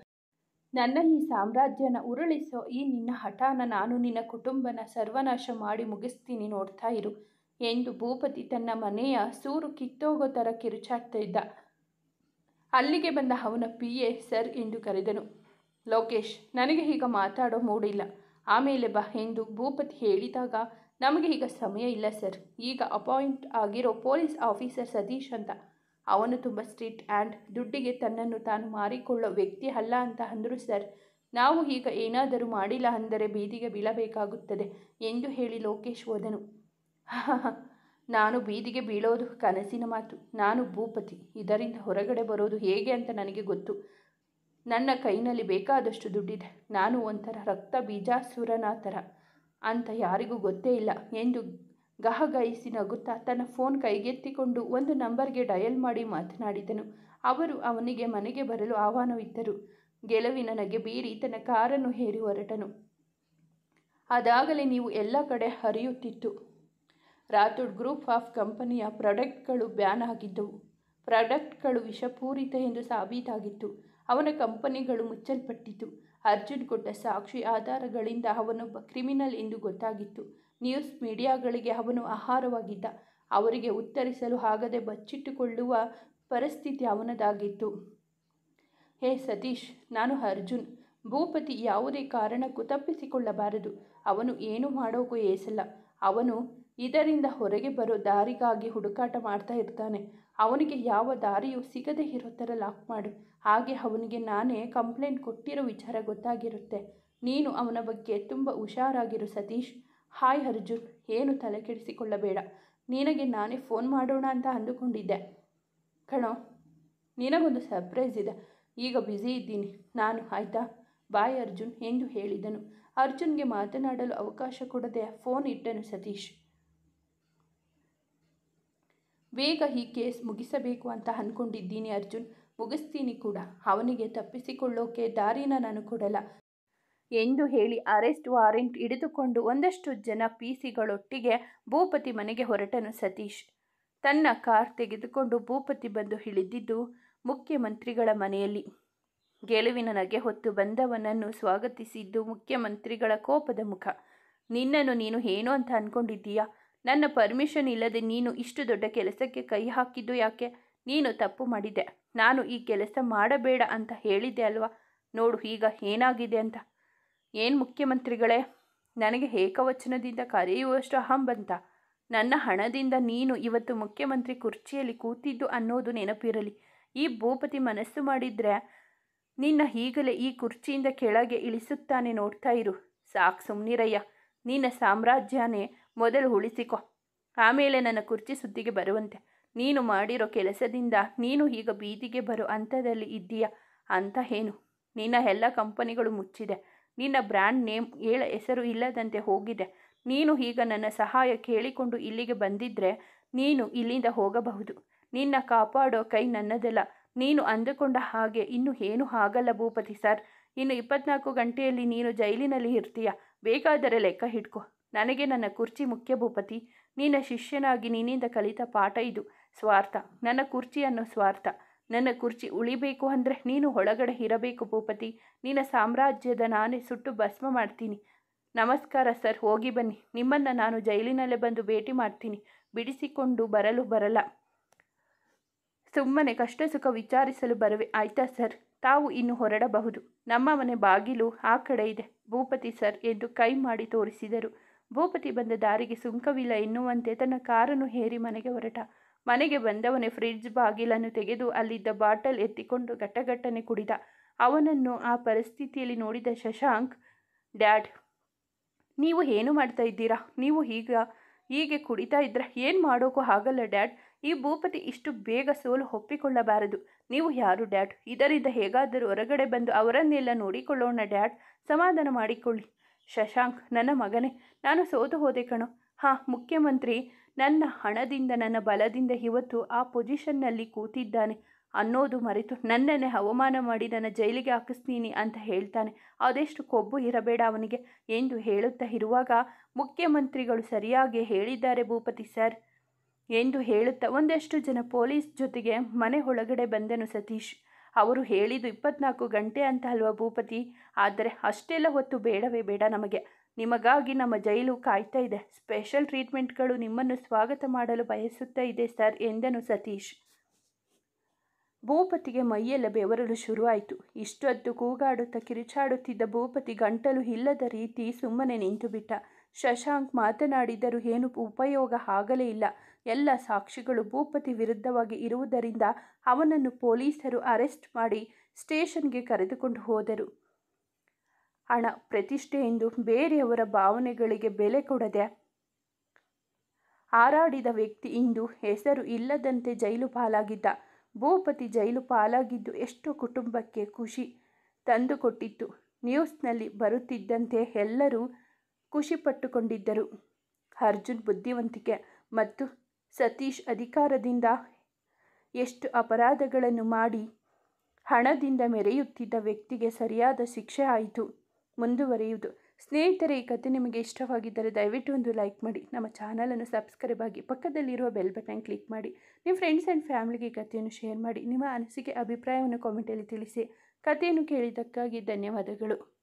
ನನ್ನ ಈ ಸಾಮ್ರಾಜ್ಯನ ಉರುಳಿಸೋ ಈ ನಿನ್ನ ಹಠಾನ ನಾನು ನಿನ್ನ ಕುಟುಂಬನ ಸರ್ವನಾಶ ಮಾಡಿ ಮುಗಿಸ್ತೀನಿ, ನೋಡ್ತಾ ಇರು ಎಂದು ಭೂಪತಿ ತನ್ನ ಮನೆಯ ಸೂರು ಕಿತ್ತೋಗೋ ಥರ ಕಿರುಚಾಡ್ತಾ ಇದ್ದ. ಅಲ್ಲಿಗೆ ಬಂದ ಅವನ PA ಸರ್ ಎಂದು ಕರೆದನು. ಲೋಕೇಶ್, ನನಗೆ ಈಗ ಮಾತಾಡೋ ಮೂಡಿಲ್ಲ, ಆಮೇಲೆ ಬಾ ಎಂದು ಭೂಪತಿ ಹೇಳಿದಾಗ, ನಮಗೆ ಈಗ ಸಮಯ ಇಲ್ಲ ಸರ್. ಈಗ ಅಪಾಯಿಂಟ್ ಆಗಿರೋ ಪೊಲೀಸ್ ಆಫೀಸರ್ ಸತೀಶ್ ಅಂತ, ಅವನು ತುಂಬ ಸ್ಟ್ರಿಕ್ಟ್ ಆ್ಯಂಡ್ ದುಡ್ಡಿಗೆ ತನ್ನನ್ನು ತಾನು ಮಾರಿಕೊಳ್ಳೋ ವ್ಯಕ್ತಿ ಅಲ್ಲ ಅಂತ ಅಂದರು ಸರ್. ನಾವು ಈಗ ಏನಾದರೂ ಮಾಡಿಲ್ಲ ಅಂದರೆ ಬೀದಿಗೆ ಬೀಳಬೇಕಾಗುತ್ತದೆ ಎಂದು ಹೇಳಿ ಲೋಕೇಶ್ ಹೋದನು. ನಾನು ಬೀದಿಗೆ ಬೀಳೋದು ಕನಸಿನ ಮಾತು. ನಾನು ಭೂಪತಿ. ಇದರಿಂದ ಹೊರಗಡೆ ಬರೋದು ಹೇಗೆ ಅಂತ ನನಗೆ ಗೊತ್ತು. ನನ್ನ ಕೈನಲ್ಲಿ ಬೇಕಾದಷ್ಟು ದುಡ್ಡಿದೆ. ನಾನು ಒಂಥರ ರಕ್ತ ಬೀಜಾಸುರನ ಥರ ಅಂತ ಯಾರಿಗೂ ಗೊತ್ತೇ ಇಲ್ಲ ಎಂದು ಗಹಗಹಿಸಿ ನಗುತ್ತಾ ತನ್ನ ಫೋನ್ ಕೈಗೆತ್ತಿಕೊಂಡು ಒಂದು ನಂಬರ್ಗೆ ಡಯಲ್ ಮಾಡಿ ಮಾತನಾಡಿದನು. ಅವರು ಅವನಿಗೆ ಮನೆಗೆ ಬರಲು ಆಹ್ವಾನವಿತ್ತರು. ಗೆಲುವಿನ ನಗೆ ಬೀರಿ ತನ್ನ ಕಾರನ್ನು ಏರಿ ಹೊರಟನು. ಅದಾಗಲೇ ನೀವು ಎಲ್ಲ ಕಡೆ ಹರಿಯುತ್ತಿತ್ತು. ರಾಥೋಡ್ ಗ್ರೂಪ್ ಆಫ್ ಕಂಪನಿಯ ಪ್ರಾಡಕ್ಟ್ಗಳು ಬ್ಯಾನ್ ಆಗಿದ್ದವು. ಪ್ರಾಡಕ್ಟ್ಗಳು ವಿಷಪೂರಿತ ಎಂದು ಸಾಬೀತಾಗಿತ್ತು. ಅವನ ಕಂಪನಿಗಳು ಮುಚ್ಚಲ್ಪಟ್ಟಿತು. ಅರ್ಜುನ್ ಕೊಟ್ಟ ಸಾಕ್ಷಿ ಆಧಾರಗಳಿಂದ ಅವನೊಬ್ಬ ಕ್ರಿಮಿನಲ್ ಎಂದು ಗೊತ್ತಾಗಿತ್ತು. ನ್ಯೂಸ್ ಮೀಡಿಯಾಗಳಿಗೆ ಅವನು ಆಹಾರವಾಗಿದ್ದ. ಅವರಿಗೆ ಉತ್ತರಿಸಲು ಆಗದೆ ಬಚ್ಚಿಟ್ಟುಕೊಳ್ಳುವ ಪರಿಸ್ಥಿತಿ ಅವನದಾಗಿತ್ತು. ಹೇ ಸತೀಶ್, ನಾನು ಅರ್ಜುನ್. ಭೂಪತಿ ಯಾವುದೇ ಕಾರಣಕ್ಕೂ ತಪ್ಪಿಸಿಕೊಳ್ಳಬಾರದು. ಅವನು ಏನು ಮಾಡೋಕ್ಕೂ ಏಸಲ್ಲ. ಅವನು ಇದರಿಂದ ಹೊರಗೆ ಬರೋ ದಾರಿಗಾಗಿ ಹುಡುಕಾಟ ಮಾಡ್ತಾ ಇರ್ತಾನೆ. ಅವನಿಗೆ ಯಾವ ದಾರಿಯೂ ಸಿಗದೇ ಇರೋ ಥರ ಲಾಕ್ ಮಾಡು. ಹಾಗೆ ಅವನಿಗೆ ನಾನೇ ಕಂಪ್ಲೇಂಟ್ ಕೊಟ್ಟಿರೋ ವಿಚಾರ ಗೊತ್ತಾಗಿರುತ್ತೆ. ನೀನು ಅವನ ಬಗ್ಗೆ ತುಂಬ ಹುಷಾರಾಗಿರು ಸತೀಶ್. ಹಾಯ್ ಅರ್ಜುನ್, ಏನು ತಲೆ ಕೆಡಿಸಿಕೊಳ್ಳಬೇಡ. ನಿನಗೆ ನಾನೇ ಫೋನ್ ಮಾಡೋಣ ಅಂತ ಅಂದುಕೊಂಡಿದ್ದೆ ಕಣೋ. ನಿನಗೊಂದು ಸರ್ಪ್ರೈಸ್ ಇದೆ. ಈಗ ಬ್ಯುಸಿ ಇದ್ದೀನಿ ನಾನು, ಆಯಿತಾ? ಬಾಯ್ ಅರ್ಜುನ್ ಎಂದು ಹೇಳಿದನು. ಅರ್ಜುನ್ಗೆ ಮಾತನಾಡಲು ಅವಕಾಶ ಕೊಡದೆ ಫೋನ್ ಇಟ್ಟನು ಸತೀಶ್. ಬೇಗ ಈ ಕೇಸ್ ಮುಗಿಸಬೇಕು ಅಂತ ಅಂದ್ಕೊಂಡಿದ್ದೀನಿ ಅರ್ಜುನ್. ಮುಗಿಸ್ತೀನಿ ಕೂಡ. ಅವನಿಗೆ ತಪ್ಪಿಸಿಕೊಳ್ಳೋಕೆ ದಾರಿನ ನಾನು ಕೊಡಲ್ಲ ಎಂದು ಹೇಳಿ ಅರೆಸ್ಟ್ ವಾರೆಂಟ್ ಹಿಡಿದುಕೊಂಡು ಒಂದಷ್ಟು ಜನ ಪಿಸಿಗಳೊಟ್ಟಿಗೆ ಭೂಪತಿ ಮನೆಗೆ ಹೊರಟನು ಸತೀಶ್. ತನ್ನ ಕಾರ್ ತೆಗೆದುಕೊಂಡು ಭೂಪತಿ ಬಂದು ಇಳಿದಿದ್ದು ಮುಖ್ಯಮಂತ್ರಿಗಳ ಮನೆಯಲ್ಲಿ. ಗೆಲುವಿನ ನಗೆ ಹೊತ್ತು ಬಂದವನನ್ನು ಸ್ವಾಗತಿಸಿದ್ದು ಮುಖ್ಯಮಂತ್ರಿಗಳ ಕೋಪದ ಮುಖ. ನಿನ್ನನ್ನು ನೀನು ಏನು ಅಂತ ಅಂದ್ಕೊಂಡಿದ್ದೀಯಾ? ನನ್ನ ಪರ್ಮಿಷನ್ ಇಲ್ಲದೆ ನೀನು ಇಷ್ಟು ದೊಡ್ಡ ಕೆಲಸಕ್ಕೆ ಕೈ ಹಾಕಿದ್ದು ಯಾಕೆ? ನೀನು ತಪ್ಪು ಮಾಡಿದೆ. ನಾನು ಈ ಕೆಲಸ ಮಾಡಬೇಡ ಅಂತ ಹೇಳಿದ್ದೆ ಅಲ್ವಾ? ನೋಡು ಈಗ ಏನಾಗಿದೆ ಅಂತ. ಏನು ಮುಖ್ಯಮಂತ್ರಿಗಳೇ, ನನಗೆ ಏಕವಚನದಿಂದ ಕರೆಯುವಷ್ಟು ಅಹಂ ಬಂತ? ನನ್ನ ಹಣದಿಂದ ನೀನು ಇವತ್ತು ಮುಖ್ಯಮಂತ್ರಿ ಕುರ್ಚಿಯಲ್ಲಿ ಕೂತಿದ್ದು ಅನ್ನೋದು ನೆನಪಿರಲಿ. ಈ ಭೂಪತಿ ಮನಸ್ಸು ಮಾಡಿದರೆ ನಿನ್ನ ಈಗಲೇ ಈ ಕುರ್ಚಿಯಿಂದ ಕೆಳಗೆ ಇಳಿಸುತ್ತಾನೆ, ನೋಡ್ತಾ ಇರು. ಸಾಕು ಸುಮ್ಮನಿರಯ್ಯ. ನಿನ್ನ ಸಾಮ್ರಾಜ್ಯನೇ ಮೊದಲು ಉಳಿಸಿಕೊ, ಆಮೇಲೆ ನನ್ನ ಕುರ್ಚಿ ಸುದ್ದಿಗೆ ಬರುವಂತೆ. ನೀನು ಮಾಡಿರೋ ಕೆಲಸದಿಂದ ನೀನು ಈಗ ಬೀದಿಗೆ ಬರೋ ಹಂತದಲ್ಲಿ ಇದ್ದೀಯಾ ಅಂತ ಏನು? ನಿನ್ನ ಎಲ್ಲ ಕಂಪನಿಗಳು ಮುಚ್ಚಿದೆ. ನಿನ್ನ ಬ್ರ್ಯಾಂಡ್ ನೇಮ್ ಹೆಸರು ಇಲ್ಲದಂತೆ ಹೋಗಿದೆ. ನೀನು ಈಗ ನನ್ನ ಸಹಾಯ ಕೇಳಿಕೊಂಡು ಇಲ್ಲಿಗೆ ಬಂದಿದ್ದರೆ ನೀನು ಇಲ್ಲಿಂದ ಹೋಗಬಹುದು. ನಿನ್ನ ಕಾಪಾಡೋ ಕೈ ನನ್ನದಲ್ಲ. ನೀನು ಅಂದುಕೊಂಡ ಹಾಗೆ ಇನ್ನೂ ಏನೂ ಆಗಲ್ಲ ಭೂಪತಿ ಸರ್. ಇನ್ನು 24 ಗಂಟೆಯಲ್ಲಿ ನೀನು ಜೈಲಿನಲ್ಲಿ ಇರ್ತೀಯ. ಬೇಕಾದರೆ ಲೆಕ್ಕ ಹಿಡ್ಕೊ. ನನಗೆ ನನ್ನ ಕುರ್ಚಿ ಮುಖ್ಯ ಭೂಪತಿ. ನಿನ್ನ ಶಿಷ್ಯನಾಗಿ ನಿನ್ನಿಂದ ಕಲಿತ ಪಾಠ ಇದು. ಸ್ವಾರ್ಥ, ನನ್ನ ಕುರ್ಚಿ ಅನ್ನೋ ಸ್ವಾರ್ಥ. ನನ್ನ ಕುರ್ಚಿ ಉಳಿಬೇಕು ಅಂದರೆ ನೀನು ಒಳಗಡೆ ಇರಬೇಕು ಭೂಪತಿ. ನಿನ್ನ ಸಾಮ್ರಾಜ್ಯದ ನಾನೇ ಸುಟ್ಟು ಭಸ್ಮ ಮಾಡ್ತೀನಿ. ನಮಸ್ಕಾರ ಸರ್, ಹೋಗಿ ಬನ್ನಿ. ನಿಮ್ಮನ್ನು ನಾನು ಜೈಲಿನಲ್ಲೇ ಬಂದು ಭೇಟಿ ಮಾಡ್ತೀನಿ. ಬಿಡಿಸಿಕೊಂಡು ಬರಲು ಬರಲ್ಲ. ಸುಮ್ಮನೆ ಕಷ್ಟ ಸುಖ ವಿಚಾರಿಸಲು ಬರುವೆ, ಆಯ್ತಾ ಸರ್? ತಾವು ಇನ್ನು ಹೊರಡಬಹುದು. ನಮ್ಮ ಮನೆ ಬಾಗಿಲು ಆ ಕಡೆ ಇದೆ ಭೂಪತಿ ಸರ್ ಎಂದು ಕೈ ಮಾಡಿ ತೋರಿಸಿದರು. ಭೂಪತಿ ಬಂದ ದಾರಿಗೆ ಸುಂಕವಿಲ್ಲ ಎನ್ನುವಂತೆ ತನ್ನ ಕಾರನ್ನು ಏರಿ ಮನೆಗೆ ಹೊರಟ. ಮನೆಗೆ ಬಂದವನೇ ಫ್ರಿಡ್ಜ್ ಬಾಗಿಲನ್ನು ತೆಗೆದು ಅಲ್ಲಿದ್ದ ಬಾಟಲ್ ಎತ್ತಿಕೊಂಡು ಗಟ್ಟಗಟ್ಟನೆ ಕುಡಿದ. ಅವನನ್ನು ಆ ಪರಿಸ್ಥಿತಿಯಲ್ಲಿ ನೋಡಿದ ಶಶಾಂಕ್, ಡ್ಯಾಡ್, ನೀವು ಏನು ಮಾಡ್ತಾ ಇದ್ದೀರಾ? ನೀವು ಹೀಗೆ ಕುಡಿತಾ ಇದ್ರೆ ಏನು ಮಾಡೋಕ್ಕೂ ಆಗಲ್ಲ ಡ್ಯಾಡ್. ಈ ಭೂಪತಿ ಇಷ್ಟು ಬೇಗ ಸೋಲು ಒಪ್ಪಿಕೊಳ್ಳಬಾರದು. ನೀವು ಯಾರು ಡ್ಯಾಡ್? ಇದರಿಂದ ಹೇಗಾದರೂ ಹೊರಗಡೆ ಬಂದು ಅವರನ್ನೆಲ್ಲ ನೋಡಿಕೊಳ್ಳೋಣ ಡ್ಯಾಡ್. ಸಮಾಧಾನ ಮಾಡಿಕೊಳ್ಳಿ. ಶಶಾಂಕ್, ನನ್ನ ಮಗನೇ, ನಾನು ಸೋತು ಹೋದೆ ಕಣೋ. ಮುಖ್ಯಮಂತ್ರಿ ನನ್ನ ಹಣದಿಂದ ನನ್ನ ಬಲದಿಂದ ಇವತ್ತು ಆ ಪೊಸಿಷನ್ನಲ್ಲಿ ಕೂತಿದ್ದಾನೆ ಅನ್ನೋದು ಮರೆತು ನನ್ನನ್ನೇ ಅವಮಾನ ಮಾಡಿ ನನ್ನ ಜೈಲಿಗೆ ಹಾಕಿಸ್ತೀನಿ ಅಂತ ಹೇಳ್ತಾನೆ. ಅದೆಷ್ಟು ಕೊಬ್ಬು ಇರಬೇಡ ಅವನಿಗೆ ಎಂದು ಹೇಳುತ್ತಾ ಇರುವಾಗ ಮುಖ್ಯಮಂತ್ರಿಗಳು ಸರಿಯಾಗಿ ಹೇಳಿದ್ದಾರೆ ಭೂಪತಿ ಸರ್ ಎಂದು ಹೇಳುತ್ತಾ ಒಂದಷ್ಟು ಜನ ಪೊಲೀಸ್ ಜೊತೆಗೆ ಮನೆ ಒಳಗಡೆ ಬಂದನು ಸತೀಶ್. ಅವರು ಹೇಳಿದ್ದು 24 ಗಂಟೆ ಅಂತ ಅಲ್ವಾ ಭೂಪತಿ? ಆದರೆ ಅಷ್ಟೆಲ್ಲ ಹೊತ್ತು ಬೇಡವೇ ಬೇಡ ನಮಗೆ. ನಿಮಗಾಗಿ ನಮ್ಮ ಜೈಲು ಕಾಯ್ತಾ ಇದೆ. ಸ್ಪೆಷಲ್ ಟ್ರೀಟ್ಮೆಂಟ್ಗಳು ನಿಮ್ಮನ್ನು ಸ್ವಾಗತ ಮಾಡಲು ಬಯಸುತ್ತಾ ಇದೆ ಸರ್ ಎಂದನು ಸತೀಶ್. ಭೂಪತಿಗೆ ಮೈಯೆಲ್ಲ ಬೆವರಲು ಶುರುವಾಯಿತು. ಇಷ್ಟೊತ್ತು ಕೂಗಾಡುತ್ತಾ ಕಿರುಚಾಡುತ್ತಿದ್ದ ಭೂಪತಿ ಗಂಟಲು ಇಲ್ಲದ ರೀತಿ ಸುಮ್ಮನೆ ನಿಂತುಬಿಟ್ಟ. ಶಶಾಂಕ್ ಮಾತನಾಡಿದರೂ ಏನು ಉಪಯೋಗ ಆಗಲೇ ಇಲ್ಲ. ಎಲ್ಲ ಸಾಕ್ಷಿಗಳು ಭೂಪತಿ ವಿರುದ್ಧವಾಗಿ ಇರುವುದರಿಂದ ಅವನನ್ನು ಪೊಲೀಸರು ಅರೆಸ್ಟ್ ಮಾಡಿ ಸ್ಟೇಷನ್ಗೆ ಕರೆದುಕೊಂಡು ಹೋದರು. ಹಣ, ಪ್ರತಿಷ್ಠೆ ಎಂದು ಬೇರೆಯವರ ಭಾವನೆಗಳಿಗೆ ಬೆಲೆ ಕೊಡದೆ ಹಾರಾಡಿದ ವ್ಯಕ್ತಿ ಇಂದು ಹೆಸರು ಇಲ್ಲದಂತೆ ಜೈಲು ಪಾಲಾಗಿದ್ದ. ಭೂಪತಿ ಜೈಲು ಪಾಲಾಗಿದ್ದು ಎಷ್ಟೋ ಕುಟುಂಬಕ್ಕೆ ಖುಷಿ ತಂದುಕೊಟ್ಟಿತ್ತು. ನ್ಯೂಸ್ನಲ್ಲಿ ಬರುತ್ತಿದ್ದಂತೆ ಎಲ್ಲರೂ ಖುಷಿಪಟ್ಟುಕೊಂಡಿದ್ದರು. ಅರ್ಜುನ್ ಬುದ್ಧಿವಂತಿಕೆ ಮತ್ತು ಸತೀಶ್ ಅಧಿಕಾರದಿಂದ ಎಷ್ಟು ಅಪರಾಧಗಳನ್ನು ಮಾಡಿ ಹಣದಿಂದ ಮೆರೆಯುತ್ತಿದ್ದ ವ್ಯಕ್ತಿಗೆ ಸರಿಯಾದ ಶಿಕ್ಷೆ ಆಯಿತು. ಮುಂದುವರಿಯುವುದು. ಸ್ನೇಹಿತರೆ, ಈ ಕಥೆ ನಿಮಗೆ ಇಷ್ಟವಾಗಿದ್ದರೆ ದಯವಿಟ್ಟು ಒಂದು ಲೈಕ್ ಮಾಡಿ, ನಮ್ಮ ಚಾನಲನ್ನು ಸಬ್ಸ್ಕ್ರೈಬ್ ಆಗಿ, ಪಕ್ಕದಲ್ಲಿರುವ ಬೆಲ್ ಬಟನ್ ಕ್ಲಿಕ್ ಮಾಡಿ, ನಿಮ್ಮ ಫ್ರೆಂಡ್ಸ್ ಆ್ಯಂಡ್ ಫ್ಯಾಮಿಲಿಗೆ ಈ ಕಥೆಯನ್ನು ಶೇರ್ ಮಾಡಿ. ನಿಮ್ಮ ಅನಿಸಿಕೆ ಅಭಿಪ್ರಾಯವನ್ನು ಕಾಮೆಂಟಲ್ಲಿ ತಿಳಿಸಿ. ಕಥೆಯನ್ನು ಕೇಳಿದ್ದಕ್ಕಾಗಿ ಧನ್ಯವಾದಗಳು.